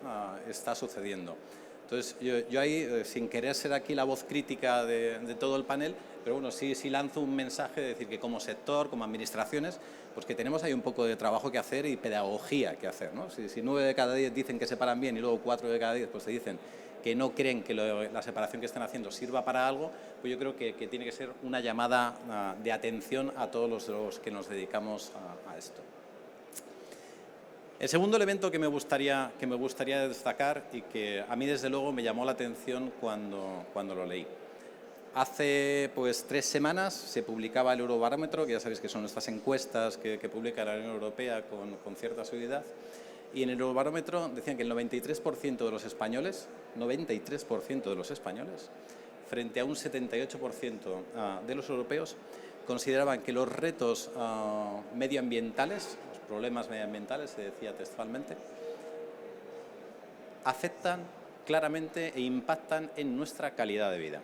está sucediendo. Entonces, yo ahí, sin querer ser aquí la voz crítica de todo el panel, pero bueno, sí lanzo un mensaje de decir que como sector, como administraciones, pues que tenemos ahí un poco de trabajo que hacer y pedagogía que hacer, ¿no? Si 9 de cada 10 dicen que se paran bien y luego 4 de cada 10 pues te dicen que no creen que la separación que están haciendo sirva para algo, pues yo creo que tiene que ser una llamada de atención a todos los que nos dedicamos a esto. El segundo elemento que me gustaría destacar y que a mí desde luego me llamó la atención cuando lo leí. Hace pues 3 semanas se publicaba el Eurobarómetro, que ya sabéis que son estas encuestas que publica la Unión Europea con cierta seguridad, y en el Eurobarómetro decían que el 93% de los españoles, 93% de los españoles, frente a un 78% de los europeos, consideraban que los retos medioambientales, los problemas medioambientales, se decía textualmente, afectan claramente e impactan en nuestra calidad de vida.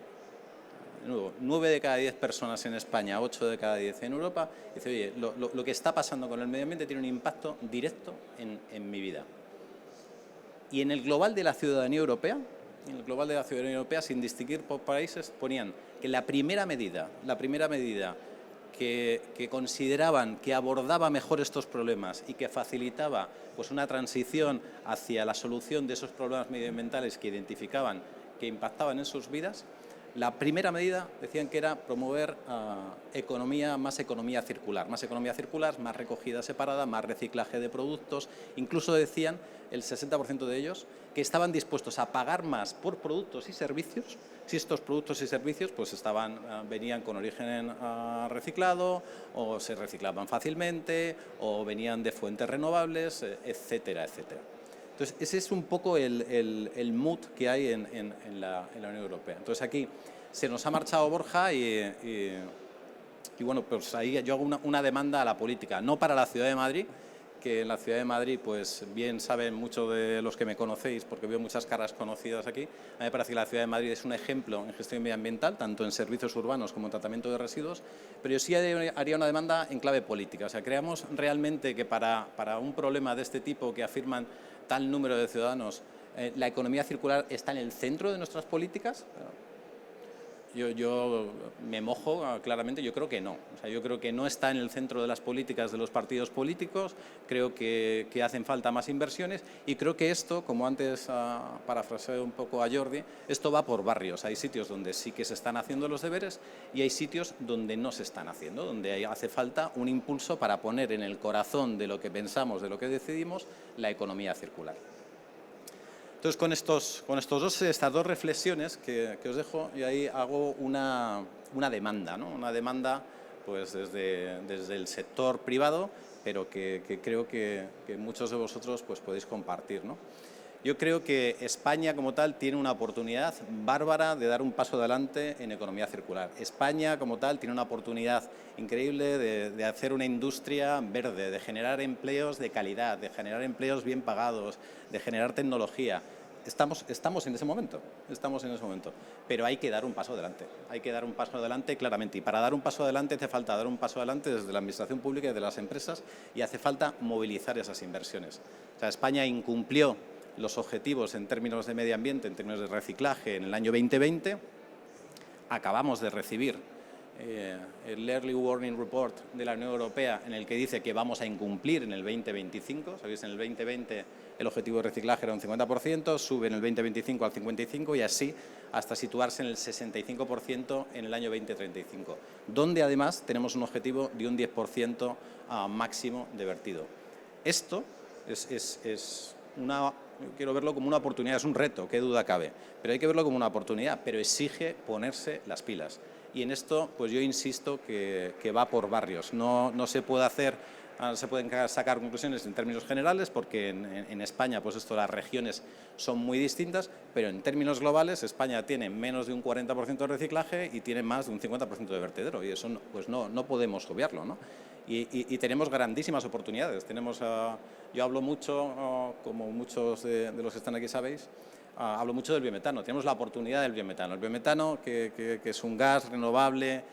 De nuevo, 9 de cada 10 personas en España, 8 de cada 10 en Europa, dice, oye, lo que está pasando con el medio ambiente tiene un impacto directo en mi vida. Y en el global de la ciudadanía europea, sin distinguir por países, ponían que la primera medida que consideraban que abordaba mejor estos problemas y que facilitaba pues, una transición hacia la solución de esos problemas medioambientales que identificaban que impactaban en sus vidas, la primera medida decían que era promover más economía circular, más recogida separada, más reciclaje de productos. Incluso decían, el 60% de ellos, que estaban dispuestos a pagar más por productos y servicios si estos productos y servicios pues venían con origen reciclado o se reciclaban fácilmente o venían de fuentes renovables, etcétera, etcétera. Entonces, ese es un poco el mood que hay en la Unión Europea. Entonces, aquí se nos ha marchado Borja y bueno, pues ahí yo hago una demanda a la política, no para la Ciudad de Madrid, que en la Ciudad de Madrid, pues bien saben muchos de los que me conocéis, porque veo muchas caras conocidas aquí. A mí me parece que la Ciudad de Madrid es un ejemplo en gestión medioambiental, tanto en servicios urbanos como en tratamiento de residuos, pero yo sí haría una demanda en clave política. O sea, creamos realmente que para un problema de este tipo que afirman tal número de ciudadanos, la economía circular está en el centro de nuestras políticas. Yo me mojo claramente, yo creo que no. O sea, yo creo que no está en el centro de las políticas de los partidos políticos, creo que hacen falta más inversiones y creo que esto, como antes parafraseé un poco a Jordi, esto va por barrios. Hay sitios donde sí que se están haciendo los deberes y hay sitios donde no se están haciendo, donde hace falta un impulso para poner en el corazón de lo que pensamos, de lo que decidimos, la economía circular. Entonces, estas dos reflexiones que os dejo, yo ahí hago una demanda, ¿no? Una demanda pues, desde el sector privado, pero que creo que muchos de vosotros pues, podéis compartir, ¿no? Yo creo que España como tal tiene una oportunidad bárbara de dar un paso adelante en economía circular. España como tal tiene una oportunidad increíble de hacer una industria verde, de generar empleos de calidad, de generar empleos bien pagados, de generar tecnología. Estamos en ese momento, pero hay que dar un paso adelante, claramente. Y para dar un paso adelante hace falta dar un paso adelante desde la administración pública y de las empresas y hace falta movilizar esas inversiones. O sea, España incumplió los objetivos en términos de medio ambiente, en términos de reciclaje en el año 2020. Acabamos de recibir el Early Warning Report de la Unión Europea en el que dice que vamos a incumplir en el 2025. Sabéis, en el 2020 el objetivo de reciclaje era un 50%, sube en el 2025 al 55% y así hasta situarse en el 65% en el año 2035, donde además tenemos un objetivo de un 10% máximo de vertido. Esto quiero verlo como una oportunidad, es un reto, qué duda cabe, pero hay que verlo como una oportunidad, pero exige ponerse las pilas. Y en esto, pues yo insisto que va por barrios. No se pueden sacar conclusiones en términos generales, porque en España, pues las regiones son muy distintas, pero en términos globales, España tiene menos de un 40% de reciclaje y tiene más de un 50% de vertedero, y eso pues no podemos obviarlo, ¿no? Y tenemos grandísimas oportunidades. Yo hablo mucho, como muchos de los que están aquí sabéis, hablo mucho del biometano. Tenemos la oportunidad del biometano. El biometano, que es un gas renovable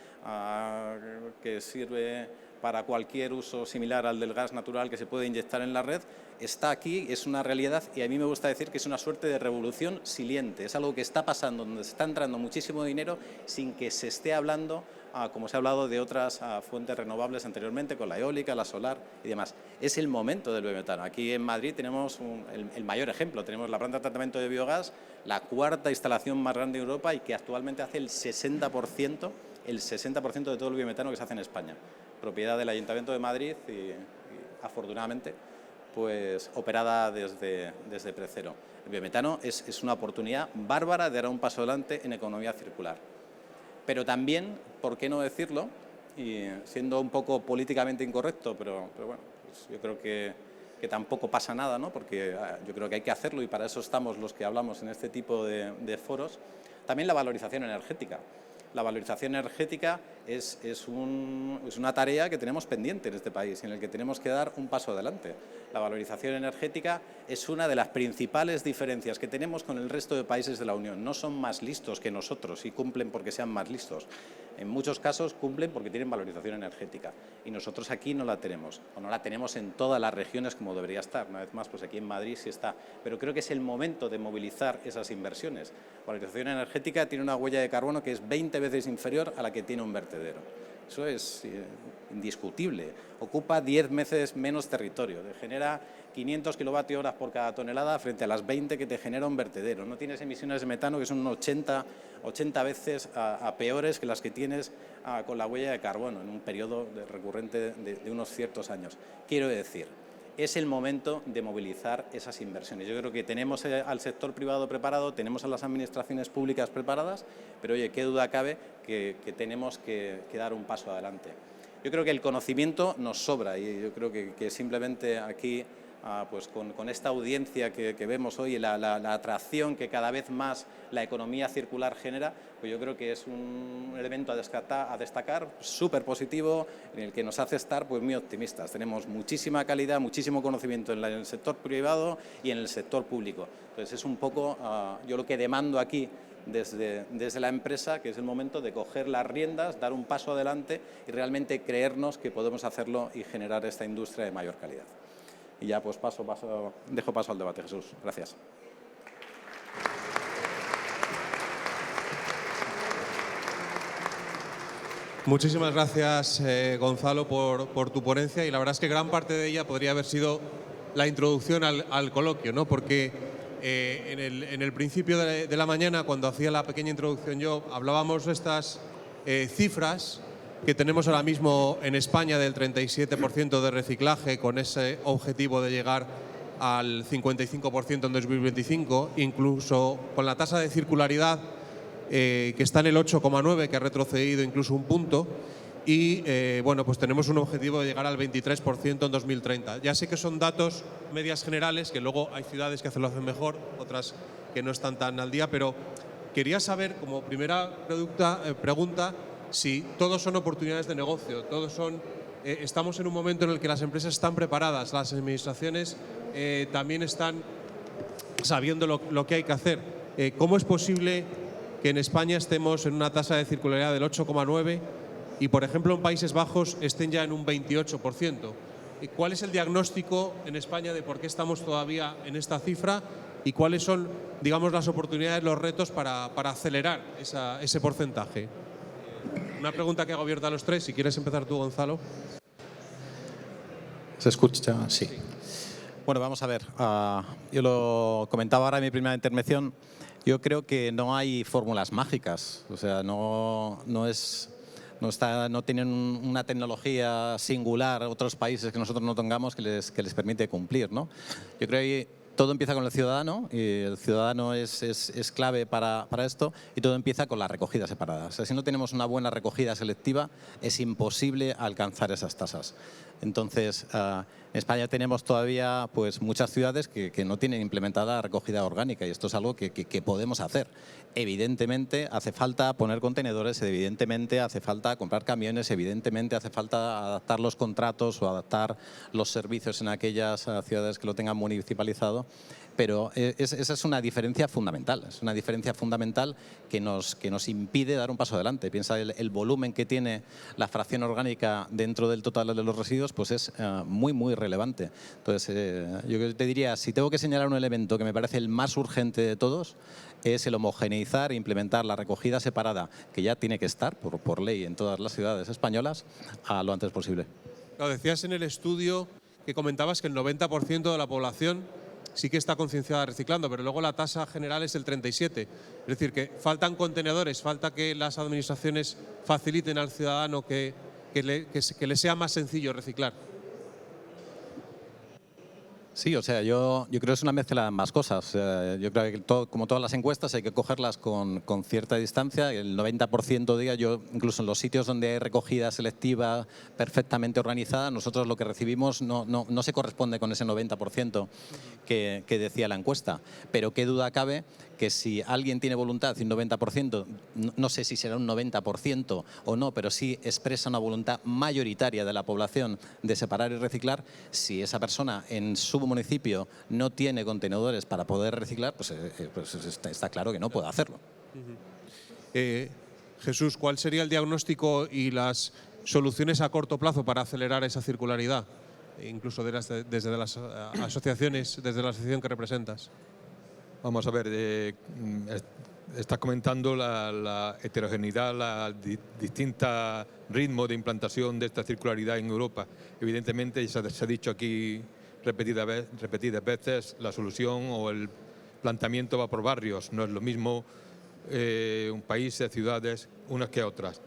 que sirve para cualquier uso similar al del gas natural que se puede inyectar en la red, está aquí, es una realidad y a mí me gusta decir que es una suerte de revolución siliente. Es algo que está pasando, donde se está entrando muchísimo dinero sin que se esté hablando, como se ha hablado de otras fuentes renovables anteriormente, con la eólica, la solar y demás. Es el momento del biometano. Aquí en Madrid tenemos el mayor ejemplo. Tenemos la planta de tratamiento de biogás, la cuarta instalación más grande de Europa y que actualmente hace el 60% de todo el biometano que se hace en España. Propiedad del Ayuntamiento de Madrid y afortunadamente, pues operada desde Precero. El biometano es una oportunidad bárbara de dar un paso adelante en economía circular. Pero también, ¿por qué no decirlo? Y siendo un poco políticamente incorrecto, pero bueno, pues yo creo que tampoco pasa nada, ¿no? Porque yo creo que hay que hacerlo y para eso estamos los que hablamos en este tipo de foros. También la valorización energética. La valorización energética es una tarea que tenemos pendiente en este país, en el que tenemos que dar un paso adelante. La valorización energética es una de las principales diferencias que tenemos con el resto de países de la Unión. No son más listos que nosotros y cumplen porque sean más listos. En muchos casos cumplen porque tienen valorización energética y nosotros aquí no la tenemos, o no la tenemos en todas las regiones como debería estar. Una vez más, pues aquí en Madrid sí está, pero creo que es el momento de movilizar esas inversiones. La valorización energética tiene una huella de carbono que es 20 veces inferior a la que tiene un vertedero. Eso es indiscutible. Ocupa 10 veces menos territorio, te genera 500 kilovatios por cada tonelada frente a las 20 que te genera un vertedero. No tienes emisiones de metano que son 80 veces peores que las que tienes con la huella de carbono en un periodo recurrente de unos ciertos años. Quiero decir, es el momento de movilizar esas inversiones. Yo creo que tenemos al sector privado preparado, tenemos a las administraciones públicas preparadas, pero oye, qué duda cabe que tenemos que dar un paso adelante. Yo creo que el conocimiento nos sobra y yo creo que simplemente aquí, pues con esta audiencia que vemos hoy, la atracción que cada vez más la economía circular genera, pues yo creo que es un elemento a destacar súper positivo, en el que nos hace estar pues muy optimistas. Tenemos muchísima calidad, muchísimo conocimiento en el sector privado y en el sector público. Entonces es un poco yo lo que demando aquí desde la empresa, que es el momento de coger las riendas, dar un paso adelante y realmente creernos que podemos hacerlo y generar esta industria de mayor calidad. Y ya pues dejo paso al debate, Jesús. Gracias. Muchísimas gracias, Gonzalo, por tu ponencia, y la verdad es que gran parte de ella podría haber sido la introducción al coloquio, ¿no? Porque en el principio de la mañana, cuando hacía la pequeña introducción yo, hablábamos de estas cifras que tenemos ahora mismo en España del 37% de reciclaje, con ese objetivo de llegar al 55% en 2025, incluso con la tasa de circularidad que está en el 8,9, que ha retrocedido incluso un punto, y bueno, pues tenemos un objetivo de llegar al 23% en 2030. Ya sé que son datos medias generales, que luego hay ciudades que lo hacen mejor, otras que no están tan al día, pero quería saber, como primera pregunta, si todos son oportunidades de negocio, estamos en un momento en el que las empresas están preparadas, las administraciones también están sabiendo lo que hay que hacer. ¿Cómo es posible que en España estemos en una tasa de circularidad del 8,9 y, por ejemplo, en Países Bajos estén ya en un 28%? ¿Cuál es el diagnóstico en España de por qué estamos todavía en esta cifra y cuáles son, digamos, las oportunidades, los retos para acelerar ese porcentaje? Una pregunta que hago abierta a los tres. Si quieres empezar tú, Gonzalo. ¿Se escucha? Sí. Bueno, vamos a ver. Yo lo comentaba ahora en mi primera intervención. Yo creo que no hay fórmulas mágicas. O sea, no tienen una tecnología singular otros países que nosotros no tengamos que les permite cumplir, ¿no? Yo creo que todo empieza con el ciudadano y el ciudadano es clave para esto, y todo empieza con la recogida separada. O sea, si no tenemos una buena recogida selectiva, es imposible alcanzar esas tasas. Entonces, en España tenemos todavía pues, muchas ciudades que no tienen implementada la recogida orgánica, y esto es algo que podemos hacer. Evidentemente hace falta poner contenedores, evidentemente hace falta comprar camiones, evidentemente hace falta adaptar los contratos o adaptar los servicios en aquellas ciudades que lo tengan municipalizado, pero esa es una diferencia fundamental. Es una diferencia fundamental que nos impide dar un paso adelante. Piensa el volumen que tiene la fracción orgánica dentro del total de los residuos, pues es muy, muy relevante. Entonces, yo te diría, si tengo que señalar un elemento que me parece el más urgente de todos, es el homogeneizar e implementar la recogida separada, que ya tiene que estar por ley en todas las ciudades españolas, a lo antes posible. Lo decías en el estudio que comentabas que el 90% de la población sí que está concienciada reciclando, pero luego la tasa general es el 37%. Es decir, que faltan contenedores, falta que las administraciones faciliten al ciudadano que le sea más sencillo reciclar. Sí, o sea, yo creo que es una mezcla de ambas cosas. O sea, yo creo que como todas las encuestas hay que cogerlas con cierta distancia. El 90% diga, yo incluso en los sitios donde hay recogida selectiva perfectamente organizada, nosotros lo que recibimos no se corresponde con ese 90% que decía la encuesta. Pero qué duda cabe que si alguien tiene voluntad y un 90%, no sé si será un 90% o no, pero sí expresa una voluntad mayoritaria de la población de separar y reciclar, si esa persona en su municipio no tiene contenedores para poder reciclar, pues está claro que no puede hacerlo. Jesús, ¿cuál sería el diagnóstico y las soluciones a corto plazo para acelerar esa circularidad, incluso desde las asociaciones, desde la asociación que representas? Vamos a ver, estás comentando la heterogeneidad, distintos ritmos de implantación de esta circularidad en Europa. Evidentemente, se ha dicho aquí repetidas veces, la solución o el planteamiento va por barrios. No es lo mismo un país, ciudades, unas que otras.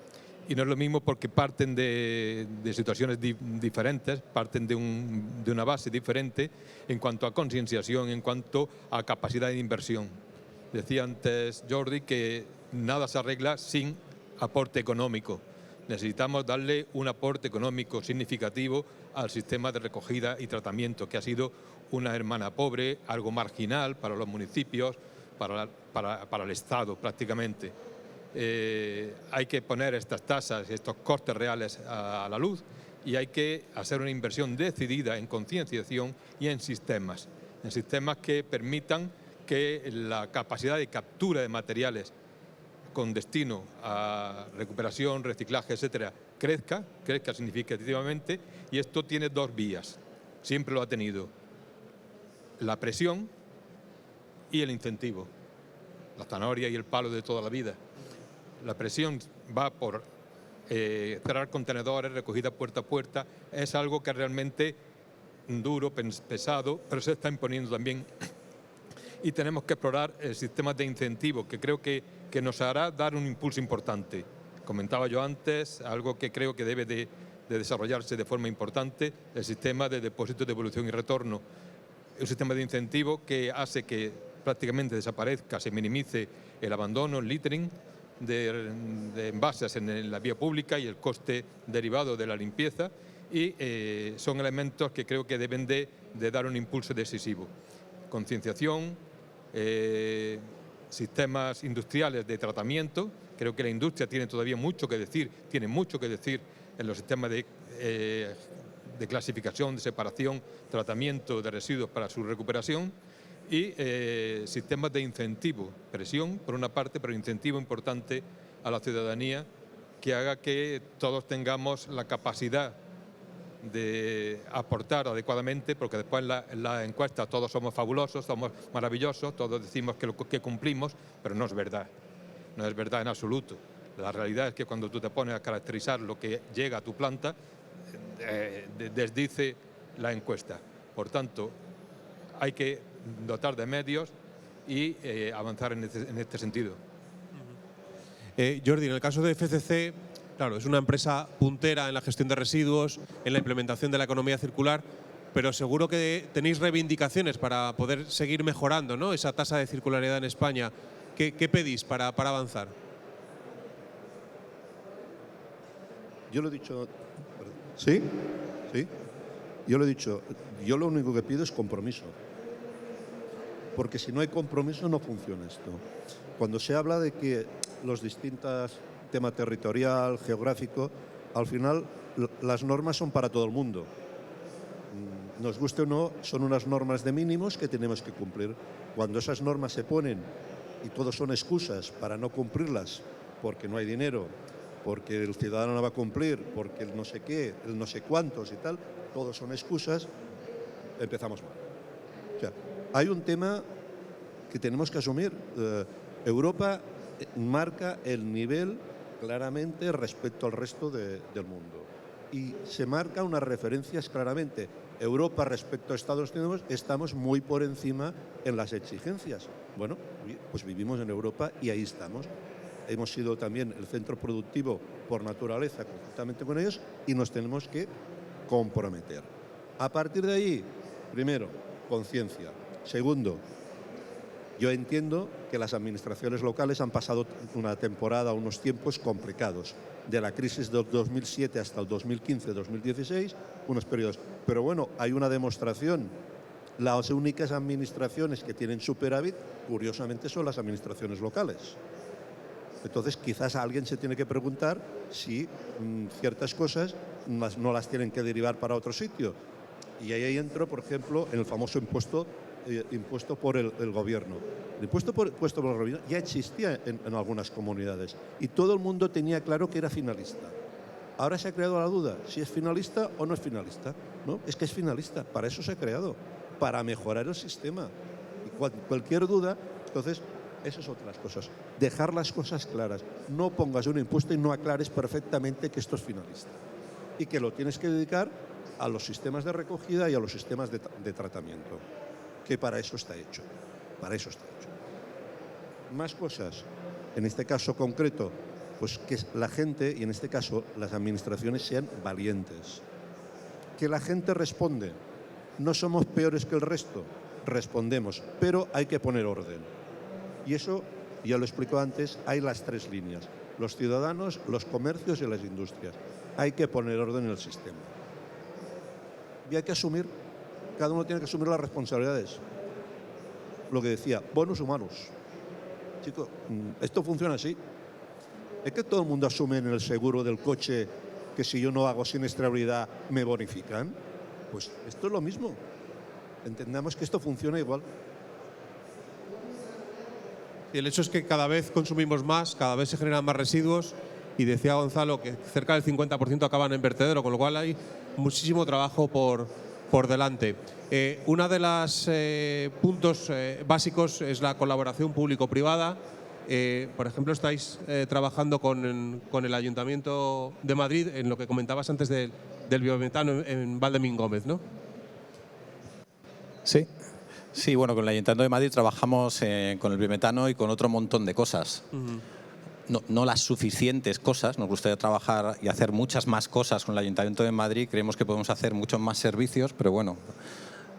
Y no es lo mismo porque parten de situaciones diferentes, parten de una base diferente en cuanto a concienciación, en cuanto a capacidad de inversión. Decía antes Jordi que nada se arregla sin aporte económico. Necesitamos darle un aporte económico significativo al sistema de recogida y tratamiento, que ha sido una hermana pobre, algo marginal para los municipios, para el Estado prácticamente. Hay que poner estas tasas, estos costes reales a la luz, y hay que hacer una inversión decidida en concienciación y en sistemas que permitan que la capacidad de captura de materiales con destino a recuperación, reciclaje, etcétera, crezca significativamente, y esto tiene dos vías, siempre lo ha tenido: la presión y el incentivo, la zanahoria y el palo de toda la vida. La presión va por cerrar contenedores, recogida puerta a puerta. Es algo que es realmente duro, pesado, pero se está imponiendo también. Y tenemos que explorar el sistema de incentivo, que creo que nos hará dar un impulso importante. Comentaba yo antes, algo que creo que debe de desarrollarse de forma importante, el sistema de depósitos de devolución y retorno. Un sistema de incentivo que hace que prácticamente desaparezca, se minimice el abandono, el littering de envases en la vía pública y el coste derivado de la limpieza, y son elementos que creo que deben de dar un impulso decisivo. Concienciación, sistemas industriales de tratamiento. Creo que la industria tiene todavía mucho que decir, en los sistemas de clasificación, de separación, tratamiento de residuos para su recuperación, y sistemas de incentivo, presión por una parte, pero incentivo importante a la ciudadanía, que haga que todos tengamos la capacidad de aportar adecuadamente, porque después en la encuesta todos somos fabulosos, somos maravillosos, todos decimos que cumplimos, pero no es verdad, no es verdad en absoluto. La realidad es que cuando tú te pones a caracterizar lo que llega a tu planta, desdice la encuesta. Por tanto, hay que dotar de medios y avanzar en este sentido. Jordi, en el caso de FCC, claro, es una empresa puntera en la gestión de residuos, en la implementación de la economía circular, pero seguro que tenéis reivindicaciones para poder seguir mejorando, ¿no?, esa tasa de circularidad en España. ¿Qué pedís para avanzar? Yo lo he dicho. ¿Sí? ¿Sí? Yo lo he dicho. Yo lo único que pido es compromiso. Porque si no hay compromiso no funciona esto. Cuando se habla de que los distintos temas territorial, geográfico, al final las normas son para todo el mundo. nos guste o no, son unas normas de mínimos que tenemos que cumplir. Cuando esas normas se ponen y todos son excusas para no cumplirlas, porque no hay dinero, porque el ciudadano no va a cumplir, porque el no sé qué, el no sé cuántos y tal, todos son excusas, empezamos mal. O sea, hay un tema que tenemos que asumir. Europa marca el nivel claramente respecto al resto del mundo. Y se marca unas referencias claramente. Europa respecto a Estados Unidos estamos muy por encima en las exigencias. Bueno, pues vivimos en Europa y ahí estamos. Hemos sido también el centro productivo por naturaleza conjuntamente con ellos y nos tenemos que comprometer. A partir de ahí, primero, conciencia. Segundo, yo entiendo que las administraciones locales han pasado una temporada, unos tiempos complicados. De la crisis del 2007 hasta el 2015-2016, unos periodos. Pero bueno, hay una demostración. Las únicas administraciones que tienen superávit, curiosamente, son las administraciones locales. Entonces, quizás alguien se tiene que preguntar si ciertas cosas no las tienen que derivar para otro sitio. Y ahí entro, por ejemplo, en el famoso impuesto por el gobierno. El impuesto por el gobierno ya existía en algunas comunidades y todo el mundo tenía claro que era finalista. Ahora se ha creado la duda, si es finalista o no es finalista. No, es que es finalista, para eso se ha creado, para mejorar el sistema. Y cualquier duda, entonces, esas son otras cosas. Dejar las cosas claras. No pongas un impuesto y no aclares perfectamente que esto es finalista. Y que lo tienes que dedicar a los sistemas de recogida y a los sistemas de tratamiento. Que para eso está hecho. Para eso está hecho. Más cosas. En este caso concreto, pues que la gente, y en este caso las administraciones, sean valientes. Que la gente responde. No somos peores que el resto. Respondemos, pero hay que poner orden. Y eso, ya lo explico antes, hay las tres líneas. Los ciudadanos, los comercios y las industrias. Hay que poner orden en el sistema. Y hay que asumir, cada uno tiene que asumir las responsabilidades. Lo que decía, bonus humanos. Chicos, esto funciona así. Es que todo el mundo asume en el seguro del coche que si yo no hago siniestrabilidad me bonifican. Pues esto es lo mismo. Entendamos que esto funciona igual. Y el hecho es que cada vez consumimos más, cada vez se generan más residuos y decía Gonzalo que cerca del 50% acaban en vertedero, con lo cual hay muchísimo trabajo por delante. Uno de los puntos básicos es la colaboración público-privada. Por ejemplo, estáis trabajando con el Ayuntamiento de Madrid en lo que comentabas antes del biometano en Valdemín Gómez, ¿no? Sí, bueno, con el Ayuntamiento de Madrid trabajamos con el biometano y con otro montón de cosas. No las suficientes cosas, nos gustaría trabajar y hacer muchas más cosas con el Ayuntamiento de Madrid, creemos que podemos hacer muchos más servicios, pero bueno,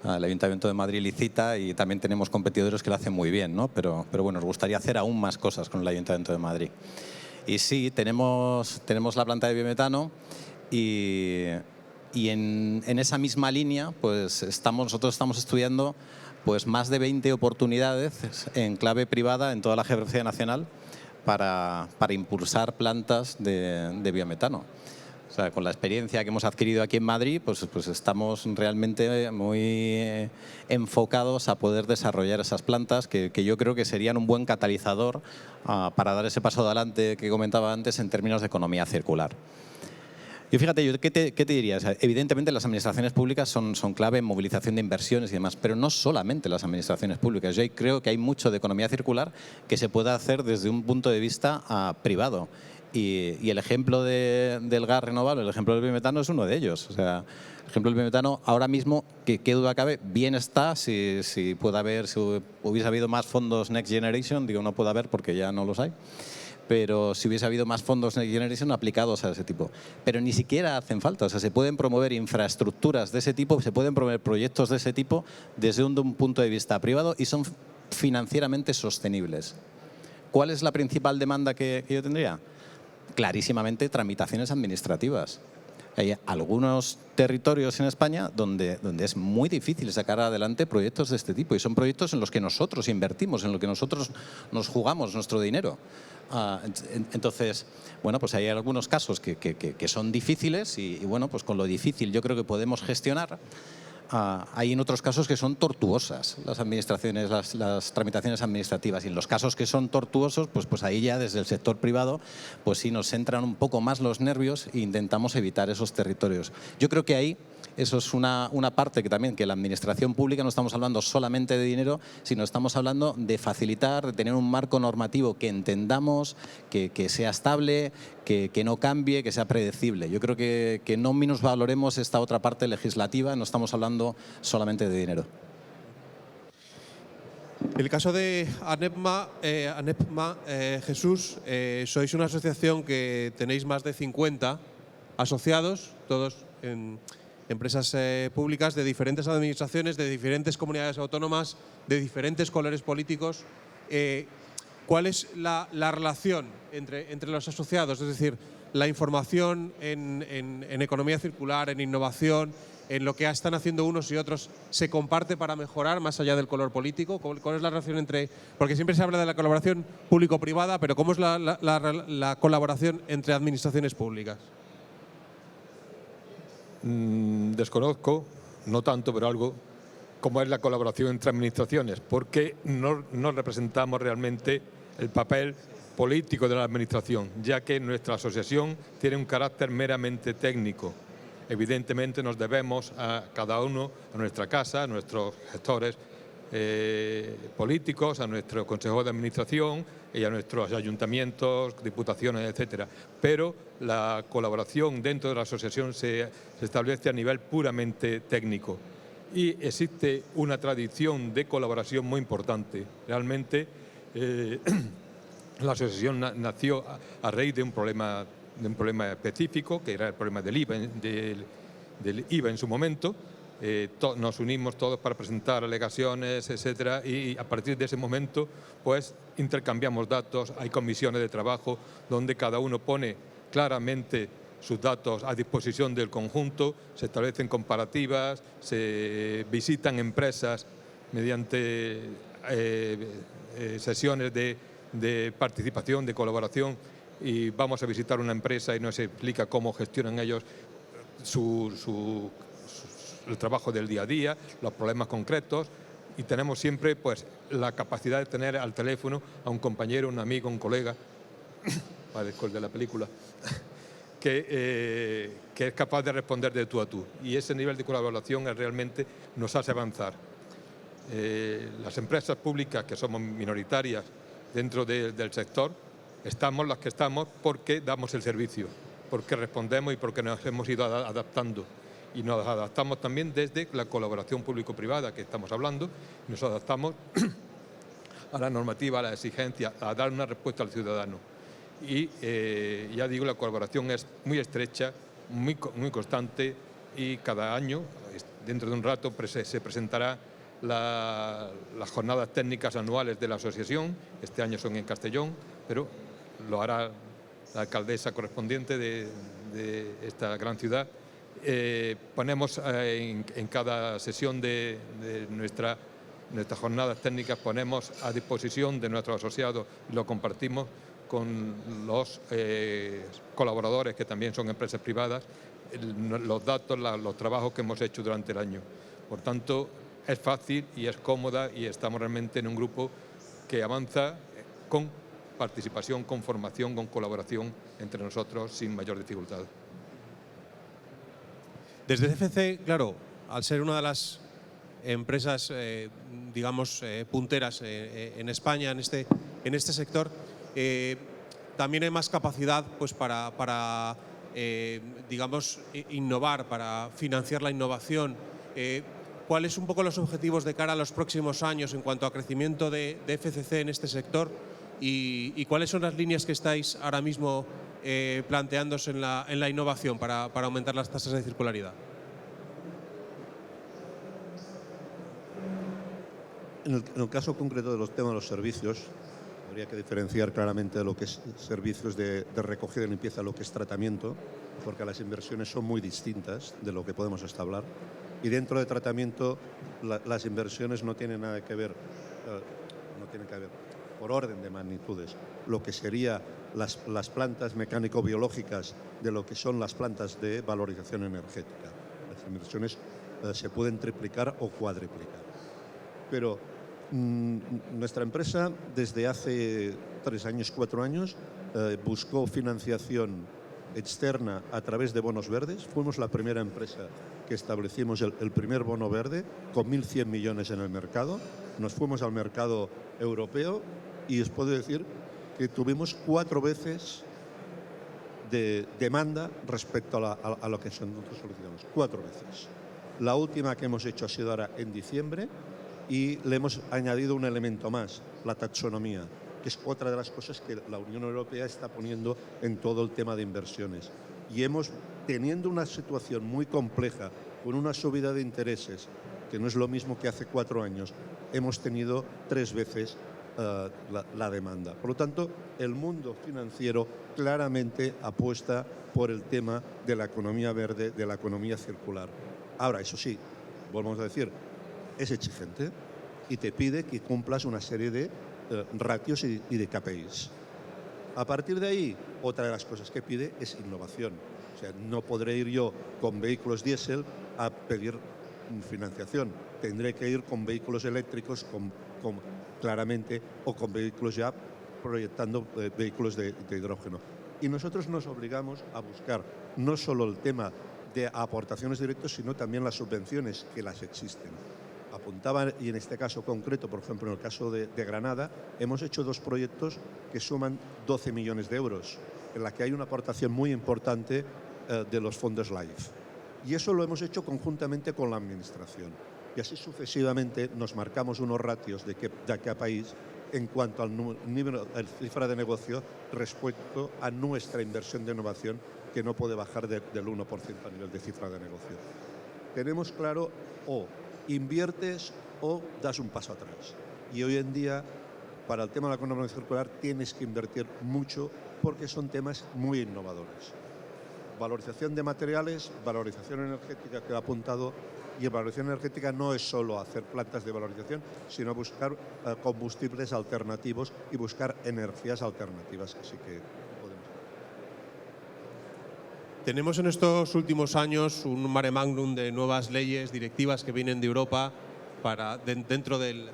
el Ayuntamiento de Madrid licita y también tenemos competidores que lo hacen muy bien, ¿no? Pero bueno, nos gustaría hacer aún más cosas con el Ayuntamiento de Madrid. Y sí, tenemos la planta de biometano y en esa misma línea pues nosotros estamos estudiando pues más de 20 oportunidades en clave privada en toda la geografía nacional para impulsar plantas de biometano. O sea, con la experiencia que hemos adquirido aquí en Madrid, pues estamos realmente muy enfocados a poder desarrollar esas plantas que yo creo que serían un buen catalizador para dar ese paso adelante que comentaba antes en términos de economía circular. Y fíjate, ¿qué te diría? O sea, evidentemente las administraciones públicas son clave en movilización de inversiones y demás, pero no solamente las administraciones públicas. Yo creo que hay mucho de economía circular que se puede hacer desde un punto de vista privado. Y el ejemplo del gas renovable, el ejemplo del biometano es uno de ellos. O sea, el ejemplo del biometano ahora mismo, ¿qué duda cabe? Bien está si hubiese habido más fondos Next Generation, digo no puede haber porque ya no los hay. Pero si hubiese habido más fondos Next Generation aplicados a ese tipo. Pero ni siquiera hacen falta. O sea, se pueden promover infraestructuras de ese tipo, se pueden promover proyectos de ese tipo desde un punto de vista privado y son financieramente sostenibles. ¿Cuál es la principal demanda que yo tendría? Clarísimamente, tramitaciones administrativas. Hay algunos territorios en España donde es muy difícil sacar adelante proyectos de este tipo y son proyectos en los que nosotros invertimos, en los que nosotros nos jugamos nuestro dinero. Entonces, bueno, pues hay algunos casos que son difíciles y bueno, pues con lo difícil yo creo que podemos gestionar, hay en otros casos que son tortuosas las administraciones, las tramitaciones administrativas, y en los casos que son tortuosos, pues ahí ya desde el sector privado pues sí nos entran un poco más los nervios e intentamos evitar esos territorios. Yo creo que ahí eso es una parte que también, que la administración pública no estamos hablando solamente de dinero, sino estamos hablando de facilitar, de tener un marco normativo que entendamos, que sea estable, que no cambie, que sea predecible. Yo creo que no minusvaloremos esta otra parte legislativa, no estamos hablando solamente de dinero. En el caso de ANEPMA, Jesús, sois una asociación que tenéis más de 50 asociados, todos en empresas públicas de diferentes administraciones, de diferentes comunidades autónomas, de diferentes colores políticos. ¿Cuál es la relación entre los asociados? Es decir, la información en economía circular, en innovación, en lo que están haciendo unos y otros, ¿se comparte para mejorar más allá del color político? ¿Cuál es la relación entre...? Porque siempre se habla de la colaboración público-privada, pero ¿cómo es la colaboración entre administraciones públicas? Desconozco, no tanto, pero algo, cómo es la colaboración entre administraciones, porque no representamos realmente el papel político de la administración, ya que nuestra asociación tiene un carácter meramente técnico. Evidentemente nos debemos a cada uno, a nuestra casa, a nuestros gestores políticos, a nuestro consejo de administración y a nuestros ayuntamientos, diputaciones, etcétera. Pero la colaboración dentro de la asociación se establece a nivel puramente técnico y existe una tradición de colaboración muy importante. Realmente la asociación nació a raíz de un problema específico, que era el problema del IVA en su momento. Nos unimos todos para presentar alegaciones, etcétera, y a partir de ese momento pues intercambiamos datos. Hay comisiones de trabajo donde cada uno pone claramente sus datos a disposición del conjunto, se establecen comparativas, se visitan empresas mediante sesiones de participación, de colaboración, y vamos a visitar una empresa y nos explica cómo gestionan ellos el trabajo del día a día, los problemas concretos, y tenemos siempre pues la capacidad de tener al teléfono a un compañero, un amigo, un colega, parezco el de la película, que es capaz de responder de tú a tú, y ese nivel de colaboración realmente nos hace avanzar. Las empresas públicas, que somos minoritarias dentro del sector, estamos las que estamos porque damos el servicio, porque respondemos y porque nos hemos ido adaptando. Y nos adaptamos también desde la colaboración público-privada que estamos hablando, nos adaptamos a la normativa, a la exigencia, a dar una respuesta al ciudadano. Y ya digo, la colaboración es muy estrecha, muy constante, y cada año, dentro de un rato, se presentará las jornadas técnicas anuales de la asociación. Este año son en Castellón, pero lo hará la alcaldesa correspondiente de esta gran ciudad. Ponemos en cada sesión de nuestras jornadas técnicas, ponemos a disposición de nuestros asociados y lo compartimos con los colaboradores, que también son empresas privadas, los datos, los trabajos que hemos hecho durante el año. Por tanto, es fácil y es cómoda, y estamos realmente en un grupo que avanza con participación, con formación, con colaboración entre nosotros sin mayor dificultad. Desde CFC, claro, al ser una de las empresas, digamos, punteras en España, en este sector, también hay más capacidad pues, para digamos, innovar, para financiar la innovación. ¿Cuáles son un poco los objetivos de cara a los próximos años en cuanto a crecimiento de FCC en este sector? ¿Y cuáles son las líneas que estáis ahora mismo planteándose en la innovación para aumentar las tasas de circularidad? En el caso concreto de los temas de los servicios, habría que diferenciar claramente de lo que es servicios de recogida y limpieza, lo que es tratamiento, porque las inversiones son muy distintas de lo que podemos hasta hablar. Y dentro de tratamiento, las inversiones no tienen nada que ver, por orden de magnitudes, lo que serían las plantas mecánico-biológicas de lo que son las plantas de valorización energética. Las inversiones se pueden triplicar o cuadriplicar. Pero nuestra empresa desde hace 3 años, 4 años, buscó financiación externa a través de bonos verdes. Fuimos la primera empresa que establecimos el primer bono verde con 1.100 millones en el mercado. Nos fuimos al mercado europeo y os puedo decir que tuvimos 4 veces de demanda respecto a lo que nosotros solicitamos. 4 veces. La última que hemos hecho ha sido ahora en diciembre y le hemos añadido un elemento más, la taxonomía, que es otra de las cosas que la Unión Europea está poniendo en todo el tema de inversiones. Y teniendo una situación muy compleja, con una subida de intereses, que no es lo mismo que hace 4 años, hemos tenido 3 veces la demanda. Por lo tanto, el mundo financiero claramente apuesta por el tema de la economía verde, de la economía circular. Ahora, eso sí, volvemos a decir, es exigente y te pide que cumplas una serie de ratios y de KPIs. A partir de ahí, otra de las cosas que pide es innovación. O sea, no podré ir yo con vehículos diésel a pedir financiación. Tendré que ir con vehículos eléctricos claramente o con vehículos ya proyectando vehículos de hidrógeno. Y nosotros nos obligamos a buscar no solo el tema de aportaciones directas, sino también las subvenciones, que las existen. Apuntaban, y en este caso concreto, por ejemplo, en el caso de Granada, hemos hecho 2 proyectos que suman 12 millones de euros, en la que hay una aportación muy importante de los fondos LIFE. Y eso lo hemos hecho conjuntamente con la Administración. Y así sucesivamente nos marcamos unos ratios de cada país en cuanto al nivel, a la cifra de negocio respecto a nuestra inversión de innovación, que no puede bajar del 1% a nivel de cifra de negocio. Tenemos claro, o inviertes o das un paso atrás. Y hoy en día, para el tema de la economía circular, tienes que invertir mucho porque son temas muy innovadores. Valorización de materiales, valorización energética, que he apuntado, y valorización energética no es solo hacer plantas de valorización, sino buscar combustibles alternativos y buscar energías alternativas. Así que podemos. Tenemos en estos últimos años un mare magnum de nuevas leyes, directivas que vienen de Europa para dentro del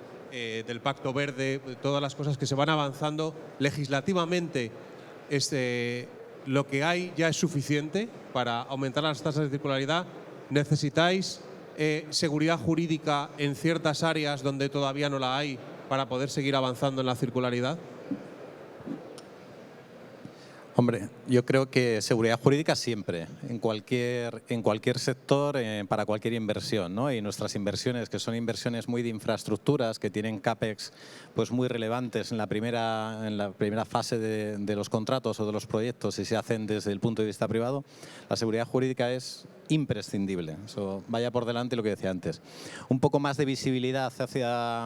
Pacto Verde, todas las cosas que se van avanzando legislativamente. Lo que hay ya es suficiente para aumentar las tasas de circularidad. ¿Necesitáis seguridad jurídica en ciertas áreas donde todavía no la hay para poder seguir avanzando en la circularidad? Hombre, yo creo que seguridad jurídica siempre, en cualquier sector, para cualquier inversión, ¿no? Y nuestras inversiones, que son inversiones muy de infraestructuras, que tienen CAPEX pues muy relevantes en la primera fase de los contratos o de los proyectos, y se hacen desde el punto de vista privado, la seguridad jurídica es imprescindible. Eso vaya por delante lo que decía antes. Un poco más de visibilidad hacia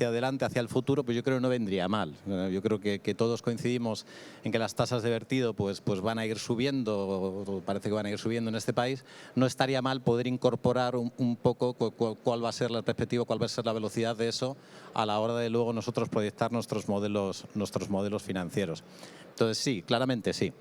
adelante, hacia el futuro, pues yo creo que no vendría mal. Yo creo que todos coincidimos en que las tasas de vertido pues van a ir subiendo, o parece que van a ir subiendo en este país. No estaría mal poder incorporar un poco cuál va a ser la perspectiva, cuál va a ser la velocidad de eso a la hora de luego nosotros proyectar nuestros modelos financieros. Entonces sí, claramente sí.